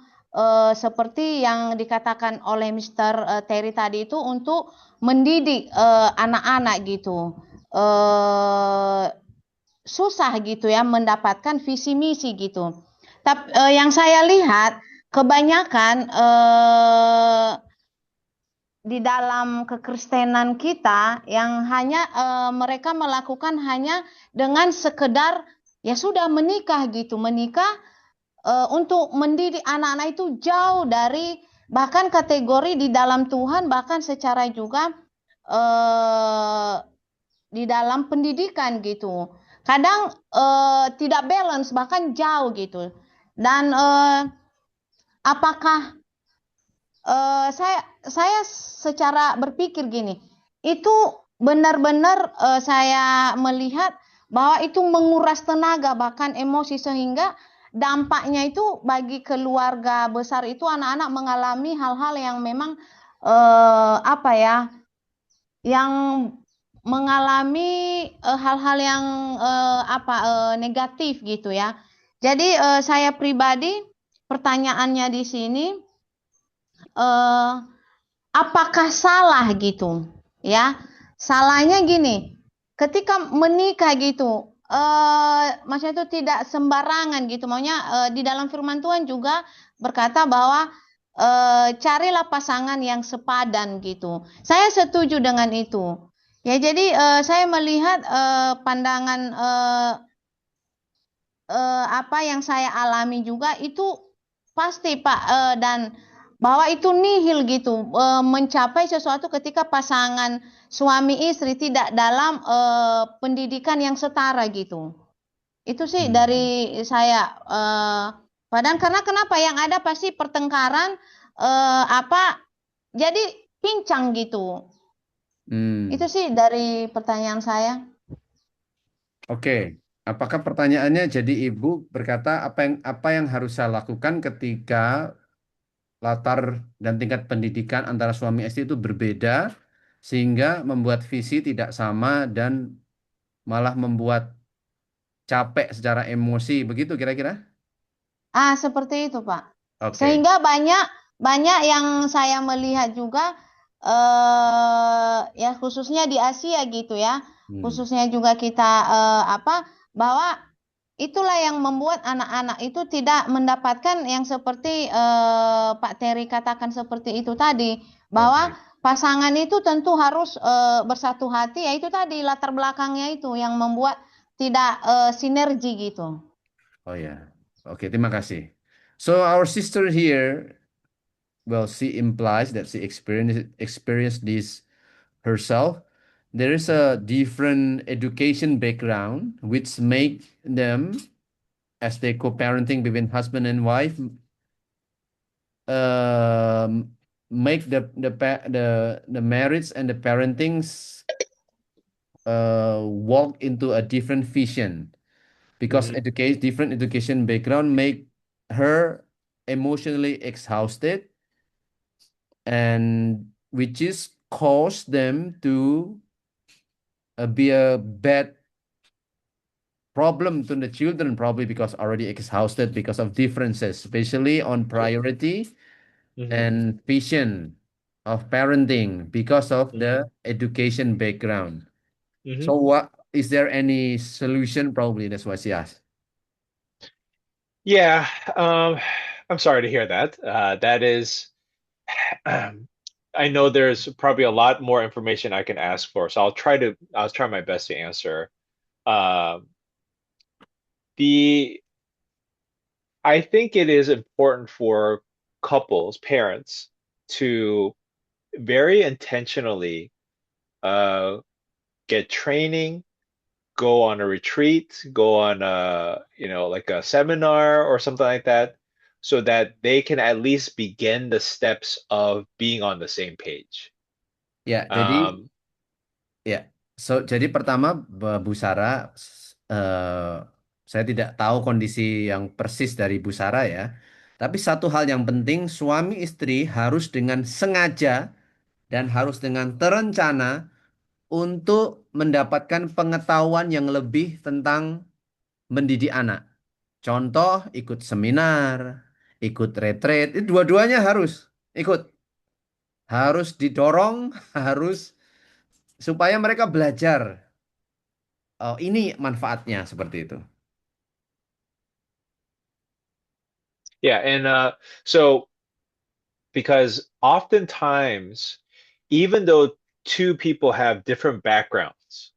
seperti yang dikatakan oleh Mr. Terry tadi itu untuk mendidik anak-anak gitu. Susah gitu ya mendapatkan visi misi gitu. Tapi yang saya lihat kebanyakan di dalam kekristenan kita yang hanya mereka melakukan hanya dengan sekedar ya sudah menikah gitu, menikah untuk mendidik anak-anak itu jauh dari bahkan kategori di dalam Tuhan, bahkan secara juga di dalam pendidikan gitu. Kadang tidak balance, bahkan jauh gitu. Dan apakah saya secara berpikir gini, itu benar-benar saya melihat bahwa itu menguras tenaga bahkan emosi sehingga dampaknya itu bagi keluarga besar itu anak-anak mengalami hal-hal yang memang apa ya, yang mengalami hal-hal yang negatif gitu ya. Jadi saya pribadi pertanyaannya di sini apakah salah gitu ya? Salahnya gini, ketika menikah gitu maksudnya itu tidak sembarangan gitu, maunya di dalam firman Tuhan juga berkata bahwa carilah pasangan yang sepadan gitu. Saya setuju dengan itu. Ya, jadi saya melihat pandangan apa yang saya alami juga itu pasti Pak dan bahwa itu nihil gitu mencapai sesuatu ketika pasangan suami istri tidak dalam pendidikan yang setara gitu. Itu sih dari saya padahal karena kenapa yang ada pasti pertengkaran jadi pincang gitu. Itu sih dari pertanyaan saya. Oke. Apakah pertanyaannya jadi Ibu berkata apa yang harus saya lakukan ketika latar dan tingkat pendidikan antara suami istri itu berbeda sehingga membuat visi tidak sama dan malah membuat capek secara emosi, begitu kira-kira? Seperti itu, Pak. Oke. Sehingga banyak yang saya melihat juga ya khususnya di Asia gitu ya. Khususnya juga kita bahwa itulah yang membuat anak-anak itu tidak mendapatkan yang seperti Pak Terry katakan seperti itu tadi, bahwa pasangan itu tentu harus bersatu hati, ya itu tadi latar belakangnya itu yang membuat tidak sinergi gitu. Oh ya. Oke, terima kasih. So our sister here, well, she implies that she experienced this herself. There is a different education background which make them, as they co-parenting between husband and wife, make the marriage and the parentings walk into a different vision. Because different education background make her emotionally exhausted, and which is cause them to be a bad problem to the children, probably because already exhausted because of differences, especially on priority and vision of parenting because of the education background. So what is there any solution? Probably that's what she asked. Yeah, I'm sorry to hear that. That is, I know there's probably a lot more information I can ask for, so I'll try my best to answer. Um, the I think it is important for couples, parents, to very intentionally uh, get training, go on a retreat, go on like a seminar or something like that, so that they can at least begin the steps of being on the same page. Ya, jadi Um, ya. Jadi pertama Bu Sarah, eh, saya tidak tahu kondisi yang persis dari Bu Sarah ya. Tapi satu hal yang penting, suami istri harus dengan sengaja dan harus dengan terencana untuk mendapatkan pengetahuan yang lebih tentang mendidik anak. Contoh, ikut seminar, ikut retreat, itu dua-duanya harus ikut. Harus didorong, harus supaya mereka belajar. Oh, ini manfaatnya seperti itu. yeah, and so because oftentimes, even though two people have different backgrounds,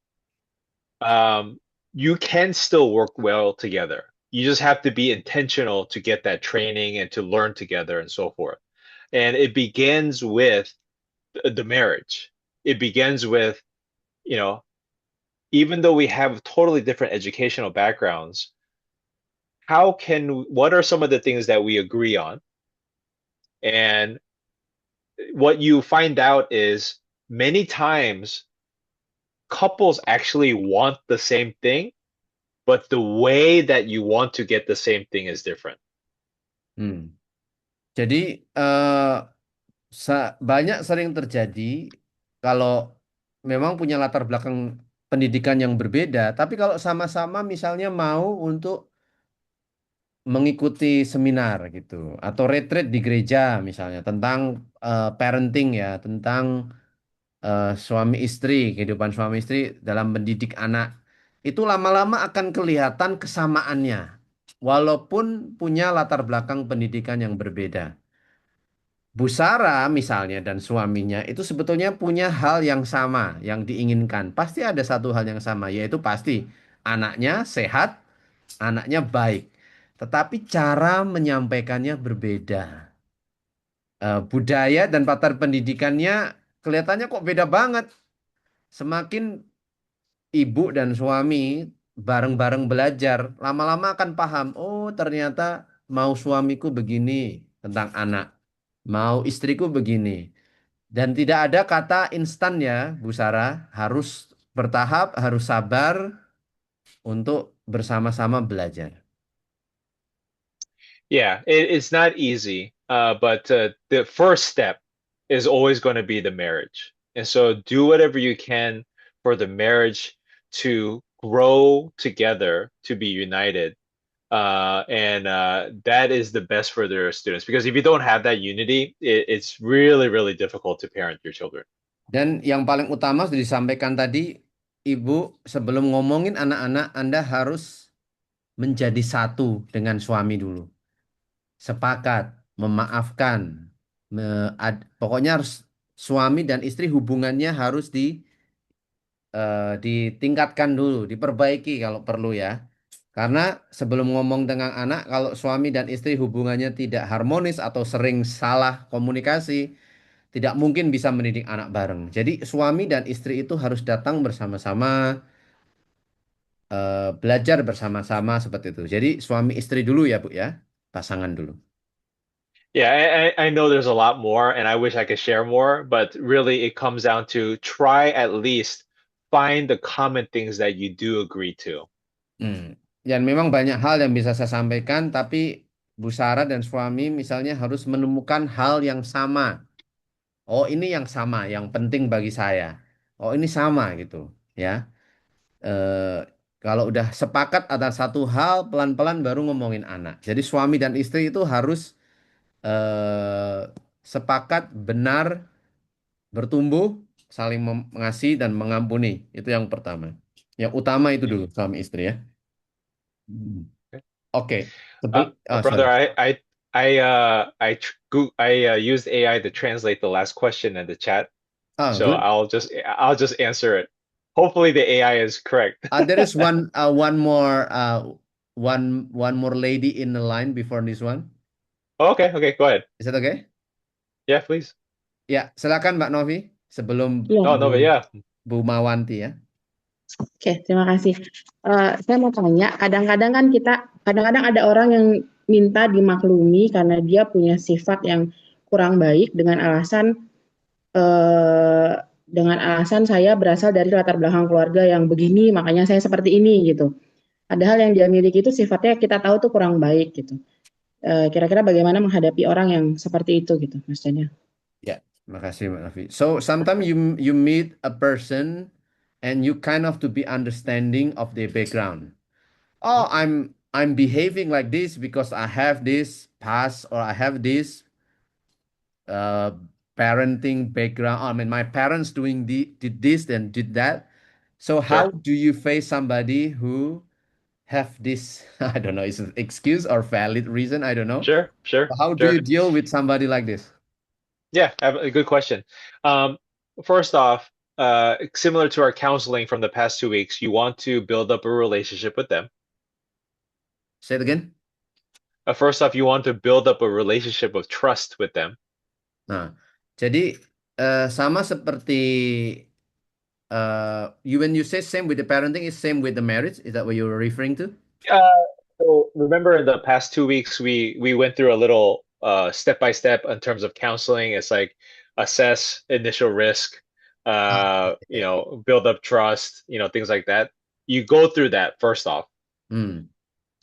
you can still work well together. You just have to be intentional to get that training and to learn together and so forth. And it begins with the marriage. It begins with, you know, even though we have totally different educational backgrounds, what are some of the things that we agree on? And what you find out is many times couples actually want the same thing, but the way that you want to get the same thing is different. Jadi banyak sering terjadi kalau memang punya latar belakang pendidikan yang berbeda, tapi kalau sama-sama misalnya mau untuk mengikuti seminar gitu atau retreat di gereja misalnya tentang parenting ya, tentang suami istri, kehidupan suami istri dalam mendidik anak, itu lama-lama akan kelihatan kesamaannya, walaupun punya latar belakang pendidikan yang berbeda. Bu Sarah misalnya dan suaminya itu sebetulnya punya hal yang sama yang diinginkan. Pasti ada satu hal yang sama, yaitu pasti anaknya sehat, anaknya baik. Tetapi cara menyampaikannya berbeda. Budaya dan latar pendidikannya kelihatannya kok beda banget. Semakin ibu dan suami bareng-bareng belajar, lama-lama akan paham, oh ternyata mau suamiku begini tentang anak, mau istriku begini. Dan tidak ada kata instan ya, Bu Sarah, harus bertahap, harus sabar untuk bersama-sama belajar. Yeah, it's not easy, but the first step is always going to be the marriage. And so do whatever you can for the marriage to grow together, to be united. And that is the best for their students. Because if you don't have that unity, it's really, really difficult to parent your children. Dan yang paling utama sudah disampaikan tadi, Ibu, sebelum ngomongin anak-anak, Anda harus menjadi satu dengan suami dulu. Sepakat, memaafkan, pokoknya harus suami dan istri hubungannya harus ditingkatkan dulu, diperbaiki kalau perlu ya. Karena sebelum ngomong dengan anak, kalau suami dan istri hubungannya tidak harmonis atau sering salah komunikasi, tidak mungkin bisa mendidik anak bareng. Jadi suami dan istri itu harus datang bersama-sama, belajar bersama-sama seperti itu. Jadi suami istri dulu ya Bu ya, pasangan dulu. Yeah, I know there's a lot more, and I wish I could share more, but really it comes down to try at least find the common things that you do agree to. Dan memang banyak hal yang bisa saya sampaikan, tapi Bu Sarah dan suami misalnya harus menemukan hal yang sama. Oh ini yang sama, yang penting bagi saya. Oh ini sama gitu, ya. Kalau udah sepakat atas satu hal, pelan-pelan baru ngomongin anak. Jadi suami dan istri itu harus sepakat, benar, bertumbuh, saling mengasihi dan mengampuni. Itu yang pertama. Yang utama itu dulu suami istri ya. Oke. Brother, I used AI to translate the last question in the chat, so good. I'll just answer it. Hopefully the AI is correct. There is one more lady in the line before this one. Okay, go ahead. Is that okay? Yeah, please. Ya, silakan Mbak Novi sebelum Iya. Oh, no, but yeah. Bu Mawanti ya. Oke, terima kasih. Saya mau tanya, kadang-kadang ada orang yang minta dimaklumi karena dia punya sifat yang kurang baik dengan alasan saya berasal dari latar belakang keluarga yang begini, makanya saya seperti ini gitu. Padahal yang dia miliki itu sifatnya kita tahu tuh kurang baik gitu. Kira-kira bagaimana menghadapi orang yang seperti itu gitu, maksudnya? Ya, makasih Mbak Novi. So sometimes you meet a person and you kind of to be understanding of their background. Oh, I'm behaving like this because I have this past or I have this parenting background. I mean, my parents did this and did that. So how Sure. do you face somebody who have this? I don't know, is it excuse or valid reason? I don't know. Sure. How do you deal with somebody like this? Yeah, I have a good question. First off, similar to our counseling from the past 2 weeks, you want to build up a relationship with them. Say it again. First off, you want to build up a relationship of trust with them. Nah, jadi sama seperti when you say same with the parenting, is same with the marriage. Is that what you're referring to? So remember in the past 2 weeks, we went through a little step by step in terms of counseling. It's like assess initial risk, build up trust, things like that. You go through that first off.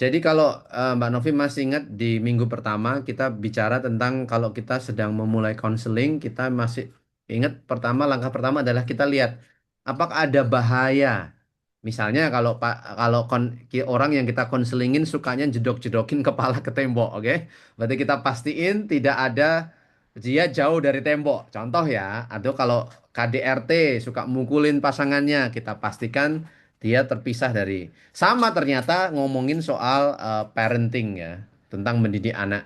Jadi kalau Mbak Novi masih ingat di minggu pertama kita bicara tentang kalau kita sedang memulai konseling, kita masih ingat langkah pertama adalah kita lihat apakah ada bahaya. Misalnya kalau orang yang kita konselingin sukanya jedok-jedokin kepala ke tembok, oke? Berarti kita pastiin tidak ada dia jauh dari tembok. Contoh ya, atau kalau KDRT suka mukulin pasangannya, kita pastikan dia terpisah dari. Sama ternyata ngomongin soal parenting ya, tentang mendidik anak.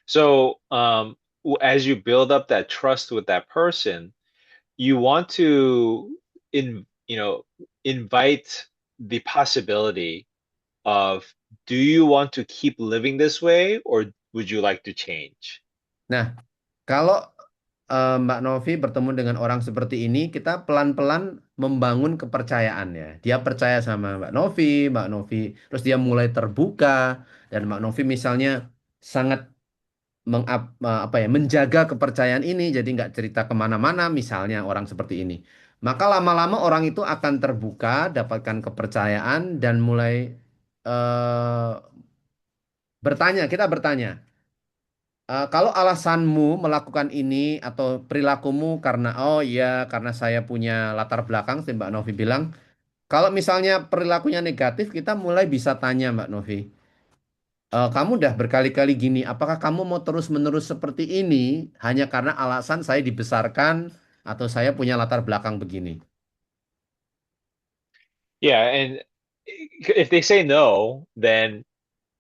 So as you build up that trust with that person, you want to invite the possibility of, do you want to keep living this way or would you like to change? Nah, kalau Mbak Novi bertemu dengan orang seperti ini, kita pelan-pelan membangun kepercayaan ya. Dia percaya sama Mbak Novi, terus dia mulai terbuka, dan Mbak Novi misalnya sangat menjaga kepercayaan ini, jadi nggak cerita kemana-mana misalnya orang seperti ini. Maka lama-lama orang itu akan terbuka, dapatkan kepercayaan, dan mulai kita bertanya, kalau alasanmu melakukan ini atau perilakumu karena karena saya punya latar belakang, seperti Mbak Novi bilang, kalau misalnya perilakunya negatif, kita mulai bisa tanya Mbak Novi, kamu udah berkali-kali gini, apakah kamu mau terus-menerus seperti ini hanya karena alasan saya dibesarkan atau saya punya latar belakang begini? Yeah, and if they say no, then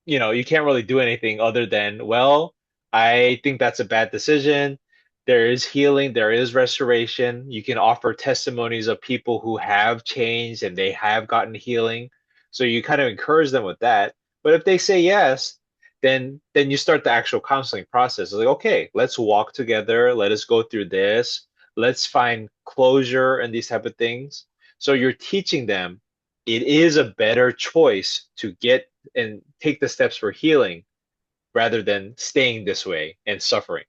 you can't really do anything other than, well, I think that's a bad decision. There is healing, there is restoration. You can offer testimonies of people who have changed and they have gotten healing. So you kind of encourage them with that. But if they say yes, then you start the actual counseling process. It's like, okay, let's walk together. Let us go through this. Let's find closure and these type of things. So you're teaching them it is a better choice to get and take the steps for healing rather than staying this way and suffering.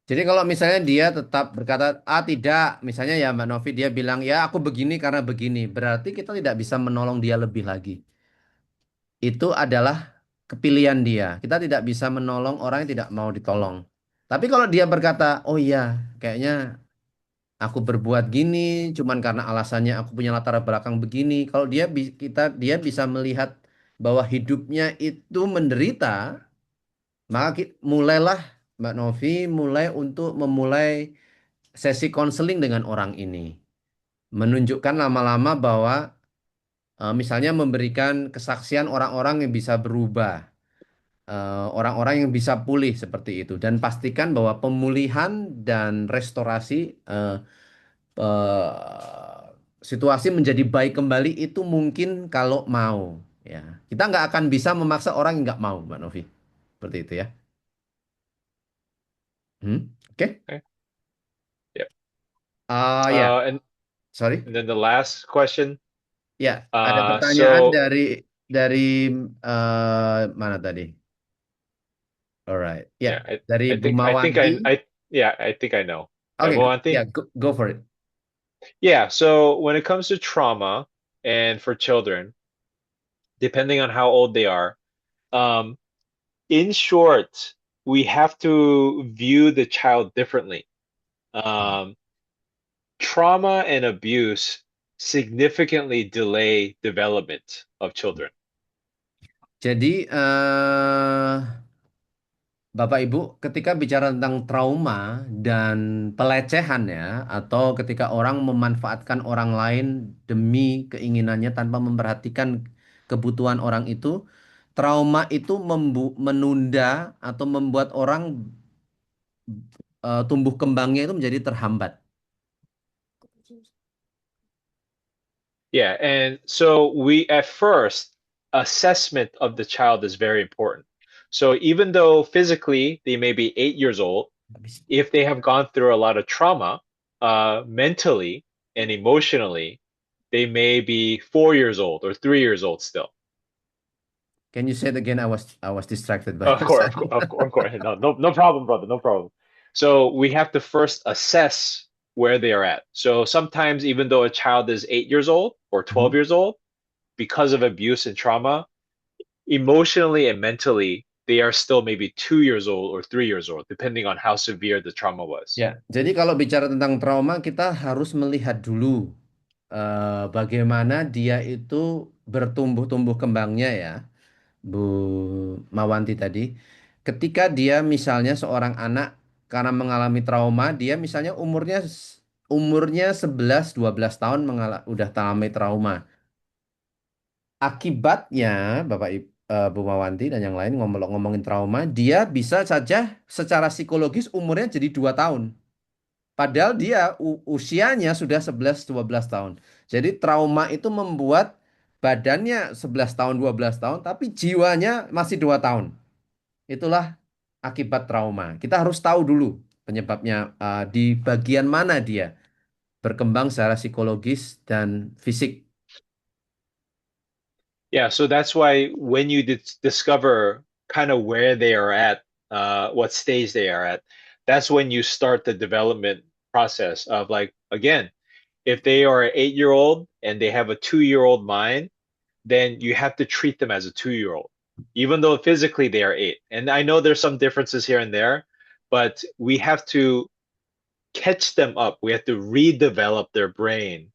Jadi kalau misalnya dia tetap berkata, tidak, misalnya ya Mbak Novi, dia bilang, ya aku begini karena begini, berarti kita tidak bisa menolong dia lebih lagi. Itu adalah kepilihan dia. Kita tidak bisa menolong orang yang tidak mau ditolong. Tapi kalau dia berkata, oh iya, kayaknya aku berbuat gini cuman karena alasannya aku punya latar belakang begini. Kalau dia bisa melihat bahwa hidupnya itu menderita, maka mulailah Mbak Novi memulai sesi konseling dengan orang ini. Menunjukkan lama-lama bahwa misalnya memberikan kesaksian orang-orang yang bisa berubah, orang-orang yang bisa pulih seperti itu, dan pastikan bahwa pemulihan dan restorasi situasi menjadi baik kembali itu mungkin kalau mau ya. Kita nggak akan bisa memaksa orang yang nggak mau, Mbak Novi. Seperti itu ya. Oke. Okay. Yep. Ya, And sorry. then the last question. Ya, ada pertanyaan So dari mana tadi? Alright, ya, yeah, dari I Bu think I think Mawanti. I think I know. Oke, Moanti? ya, go for it. Yeah, so when it comes to trauma and for children, depending on how old they are, um, in short, we have to view the child differently. Trauma and abuse significantly delay development of children. Jadi, Bapak Ibu, ketika bicara tentang trauma dan pelecehan ya, atau ketika orang memanfaatkan orang lain demi keinginannya tanpa memperhatikan kebutuhan orang itu, trauma itu menunda atau membuat orang tumbuh kembangnya itu menjadi terhambat. Yeah, and so we at first assessment of the child is very important. So even though physically they may be 8 years old, if they have gone through a lot of trauma, mentally and emotionally, they may be 4 years old or 3 years old still. Can you say it again? I was distracted by Of course, of course. No problem, brother. No problem. So we have to first assess where they are at. So sometimes, even though a child is 8 years old or 12 years old, because of abuse and trauma, emotionally and mentally, they are still maybe 2 years old or 3 years old, depending on how severe the trauma was. Ya, jadi kalau bicara tentang trauma, kita harus melihat dulu bagaimana dia itu bertumbuh kembangnya ya, Bu Mawanti tadi. Ketika dia misalnya seorang anak karena mengalami trauma, dia misalnya umurnya 11-12 tahun udah mengalami trauma. Akibatnya, Bu Mawanti dan yang lain ngomongin trauma, dia bisa saja secara psikologis umurnya jadi 2 tahun. Padahal dia usianya sudah 11-12 tahun. Jadi trauma itu membuat badannya 11 tahun, 12 tahun, tapi jiwanya masih 2 tahun. Itulah akibat trauma. Kita harus tahu dulu penyebabnya di bagian mana dia berkembang secara psikologis dan fisik. Yeah, so that's why when you discover kind of where they are at, what stage they are at, that's when you start the development process of like, again, if they are an 8-year-old and they have a 2-year-old mind, then you have to treat them as a 2-year-old, even though physically they are 8. And I know there's some differences here and there, but we have to catch them up. We have to redevelop their brain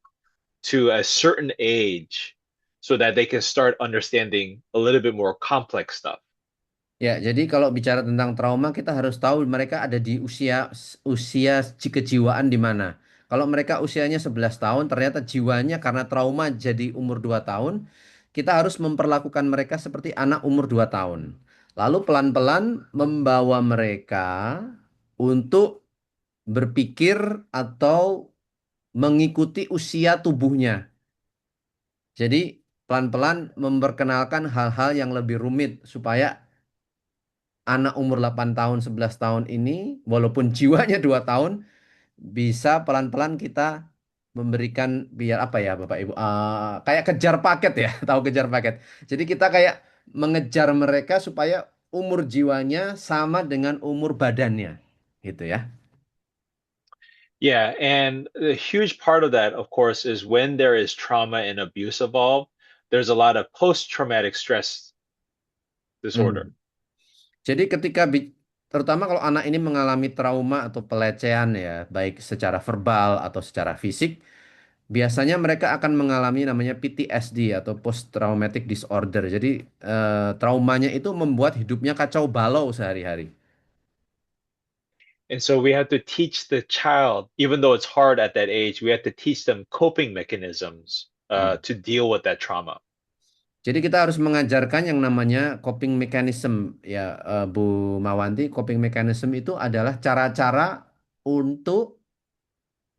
to a certain age so that they can start understanding a little bit more complex stuff. Ya, jadi kalau bicara tentang trauma kita harus tahu mereka ada di usia kejiwaan di mana. Kalau mereka usianya 11 tahun ternyata jiwanya karena trauma jadi umur 2 tahun, kita harus memperlakukan mereka seperti anak umur 2 tahun. Lalu pelan-pelan membawa mereka untuk berpikir atau mengikuti usia tubuhnya. Jadi pelan-pelan memperkenalkan hal-hal yang lebih rumit supaya anak umur 8 tahun, 11 tahun ini, walaupun jiwanya 2 tahun, bisa pelan-pelan kita memberikan biar apa ya Bapak Ibu, kayak kejar paket ya, tahu kejar paket. Jadi kita kayak mengejar mereka supaya umur jiwanya sama dengan umur badannya, gitu ya. Yeah, and a huge part of that, of course, is when there is trauma and abuse involved, there's a lot of post-traumatic stress disorder. Jadi ketika terutama kalau anak ini mengalami trauma atau pelecehan ya, baik secara verbal atau secara fisik, biasanya mereka akan mengalami namanya PTSD atau post traumatic disorder. Jadi traumanya itu membuat hidupnya kacau balau sehari-hari. And so we have to teach the child, even though it's hard at that age, we have to teach them coping mechanisms to deal with that trauma. Jadi kita harus mengajarkan yang namanya coping mechanism ya, Bu Mawanti. Coping mechanism itu adalah cara-cara untuk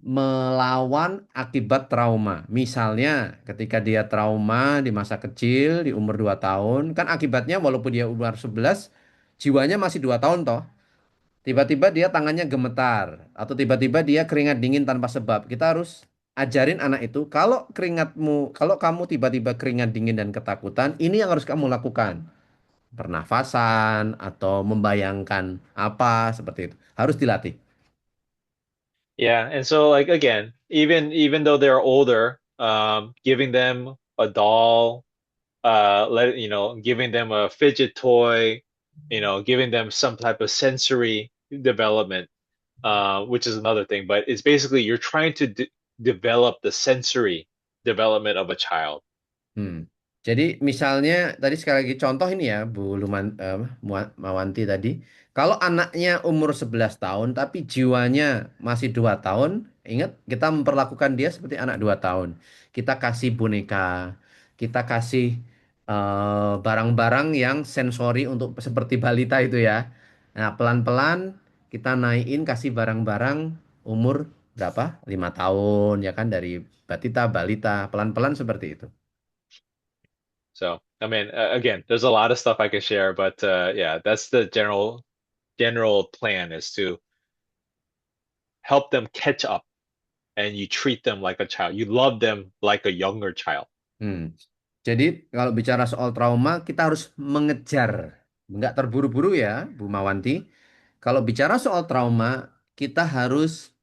melawan akibat trauma. Misalnya ketika dia trauma di masa kecil, di umur 2 tahun, kan akibatnya walaupun dia umur 11, jiwanya masih 2 tahun toh. Tiba-tiba dia tangannya gemetar atau tiba-tiba dia keringat dingin tanpa sebab. Kita harus ajarin anak itu kalau kamu tiba-tiba keringat dingin dan ketakutan, ini yang harus kamu lakukan. Pernafasan atau membayangkan apa seperti itu. Harus dilatih. Yeah, and so like again, even though they're older, giving them a doll, giving them a fidget toy, giving them some type of sensory development, which is another thing. But it's basically you're trying to develop the sensory development of a child. Jadi misalnya tadi sekali lagi contoh ini ya Bu Mawanti tadi. Kalau anaknya umur 11 tahun tapi jiwanya masih 2 tahun, ingat kita memperlakukan dia seperti anak 2 tahun. Kita kasih boneka, kita kasih barang-barang yang sensori untuk seperti balita itu ya. Nah, pelan-pelan kita naikin kasih barang-barang umur berapa? 5 tahun ya kan dari batita, balita, pelan-pelan seperti itu. So, I mean, again, there's a lot of stuff I can share, but yeah, that's the general plan is to help them catch up and you treat them like a child. You love them like a younger child. Jadi kalau bicara soal trauma, kita harus mengejar, nggak terburu-buru ya, Bu Mawanti. Kalau bicara soal trauma, kita harus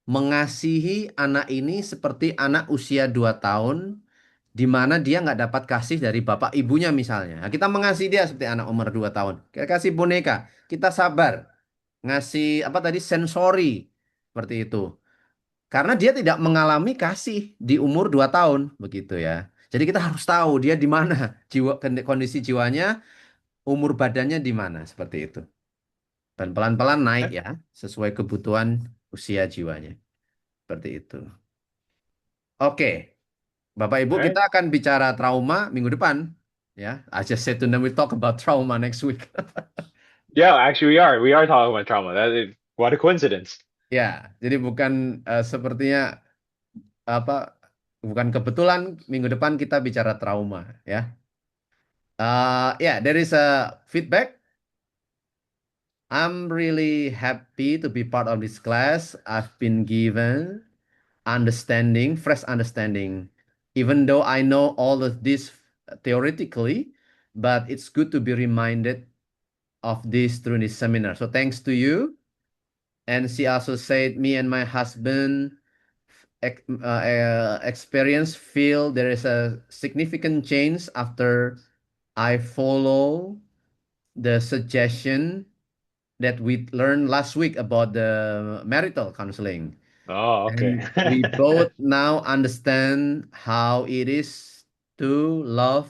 mengasihi anak ini seperti anak usia 2 tahun, di mana dia nggak dapat kasih dari bapak ibunya misalnya. Nah, kita mengasihi dia seperti anak umur 2 tahun. Kita kasih boneka, kita sabar. Ngasih apa tadi, sensori, seperti itu. Karena dia tidak mengalami kasih di umur 2 tahun, begitu ya. Jadi kita harus tahu dia di mana, kondisi jiwanya, umur badannya di mana, seperti itu. Dan pelan-pelan naik ya, sesuai kebutuhan usia jiwanya. Seperti itu. Oke, Bapak Ibu, kita akan bicara trauma minggu depan. Ya, I just said to them we talk about trauma next week. Yeah, actually we are talking about trauma. What a coincidence. Ya, jadi bukan sepertinya bukan kebetulan minggu depan kita bicara trauma ya. Yeah, there is a feedback. I'm really happy to be part of this class. I've been given fresh understanding, even though I know all of this theoretically, but it's good to be reminded of this through this seminar. So thanks to you. And she also said, me and my husband feel there is a significant change after I follow the suggestion that we learned last week about the marital counseling. Oh, okay. And we both now understand how it is to love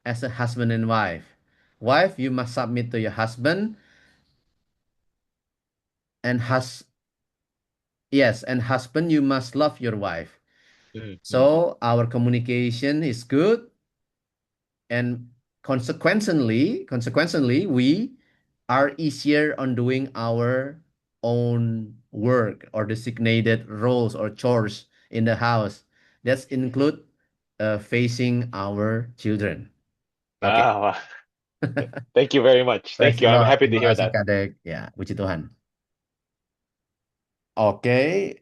as a husband and wife. Wife, you must submit to your husband, and husband, you must love your wife. So our communication is good, and consequently, we are easier on doing our own work or designated roles or chores in the house. That's include facing our children. Okay. Wow. Thank you very much. Thank you. I'm happy to hear that. Kadek. Ya, puji Tuhan. Okay.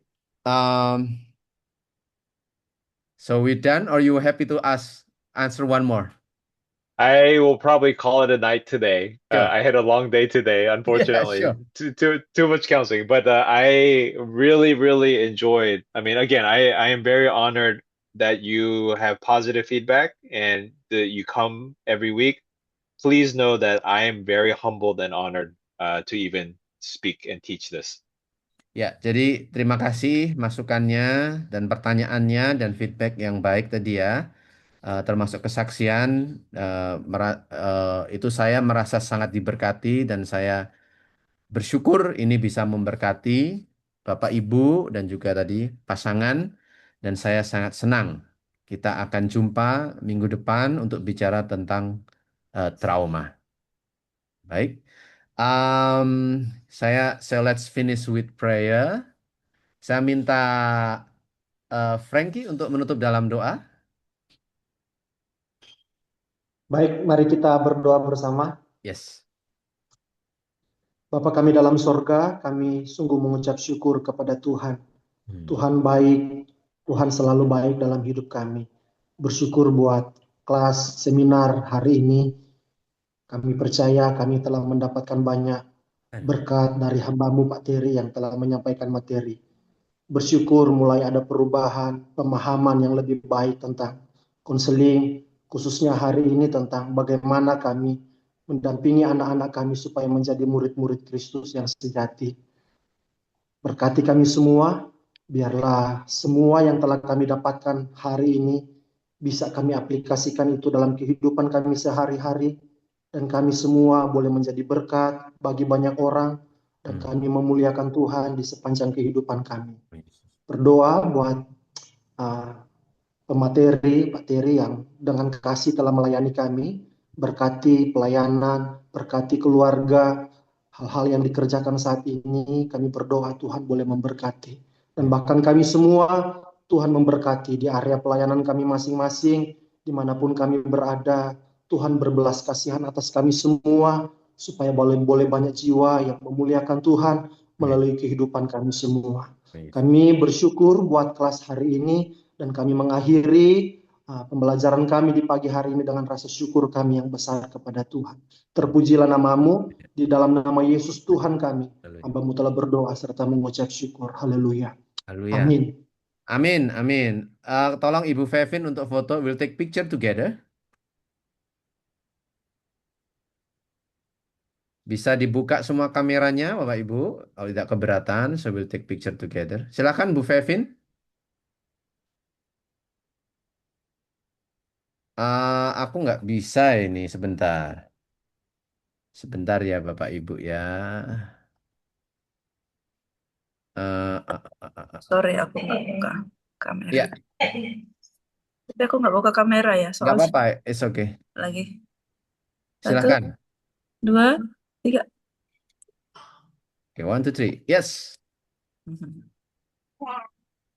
So we're done, or you happy to answer one more? I will probably call it a night today. Sure. I had a long day today, unfortunately. Yeah, Too much counseling, but I really, really enjoyed. I mean, again, I am very honored that you have positive feedback and that you come every week. Please know that I am very humbled and honored to even speak and teach this. Ya, jadi terima kasih masukannya dan pertanyaannya dan feedback yang baik tadi ya. Termasuk kesaksian, itu saya merasa sangat diberkati dan saya bersyukur ini bisa memberkati Bapak Ibu dan juga tadi pasangan, dan saya sangat senang kita akan jumpa minggu depan untuk bicara tentang trauma. Baik, so let's finish with prayer. Saya minta Frankie untuk menutup dalam doa. Baik, mari kita berdoa bersama. Yes. Bapa kami dalam sorga, kami sungguh mengucap syukur kepada Tuhan. Tuhan baik, Tuhan selalu baik dalam hidup kami. Bersyukur buat kelas seminar hari ini. Kami percaya kami telah mendapatkan banyak berkat dari hamba-Mu Pak Terry yang telah menyampaikan materi. Bersyukur mulai ada perubahan, pemahaman yang lebih baik tentang konseling, khususnya hari ini tentang bagaimana kami mendampingi anak-anak kami supaya menjadi murid-murid Kristus yang sejati. Berkati kami semua, biarlah semua yang telah kami dapatkan hari ini bisa kami aplikasikan itu dalam kehidupan kami sehari-hari, dan kami semua boleh menjadi berkat bagi banyak orang, dan kami memuliakan Tuhan di sepanjang kehidupan kami. Berdoa buat pemateri, Pak Terry yang dengan kasih telah melayani kami, berkati pelayanan, berkati keluarga, hal-hal yang dikerjakan saat ini, kami berdoa Tuhan boleh memberkati. Dan bahkan kami semua, Tuhan memberkati di area pelayanan kami masing-masing, dimanapun kami berada, Tuhan berbelas kasihan atas kami semua, supaya boleh banyak jiwa yang memuliakan Tuhan melalui kehidupan kami semua. Kami bersyukur buat kelas hari ini, dan kami mengakhiri pembelajaran kami di pagi hari ini dengan rasa syukur kami yang besar kepada Tuhan. Terpujilah nama-Mu, di dalam nama Yesus Tuhan kami. Hamba-Mu telah berdoa serta mengucap syukur. Haleluya. Haleluya. Amin. Amin, amin. Tolong Ibu Fevin untuk foto. We'll take picture together. Bisa dibuka semua kameranya, Bapak Ibu. Kalau tidak keberatan, so we'll take picture together. Silakan Bu Fevin. Aku nggak bisa ini, sebentar. Sebentar ya Bapak Ibu ya. Sorry, aku nggak buka kamera. Ya, Tapi aku nggak buka kamera ya, nggak soal apa-apa, it's okay. lagi. Silakan. 1, 2, 3. Oke, 1, 2, 3. Yes.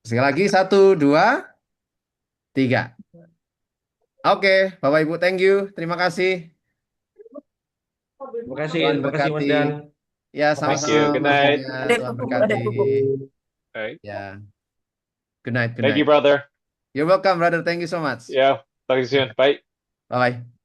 Sekali lagi, 1, 2, 3. Oke, Bapak Ibu, thank you. Terima kasih. Terima kasih, Tuhan terima kasih Mas berkati. Dan. Ya, Thank sama-sama you. Good Mas night. Daniel. Ada Tuhan buku, berkati. ada buku. Right. Ya. Good night, good Thank you, night. brother. You're welcome, brother. Thank you so much. Yeah. Talk to you soon. Bye. Bye-bye.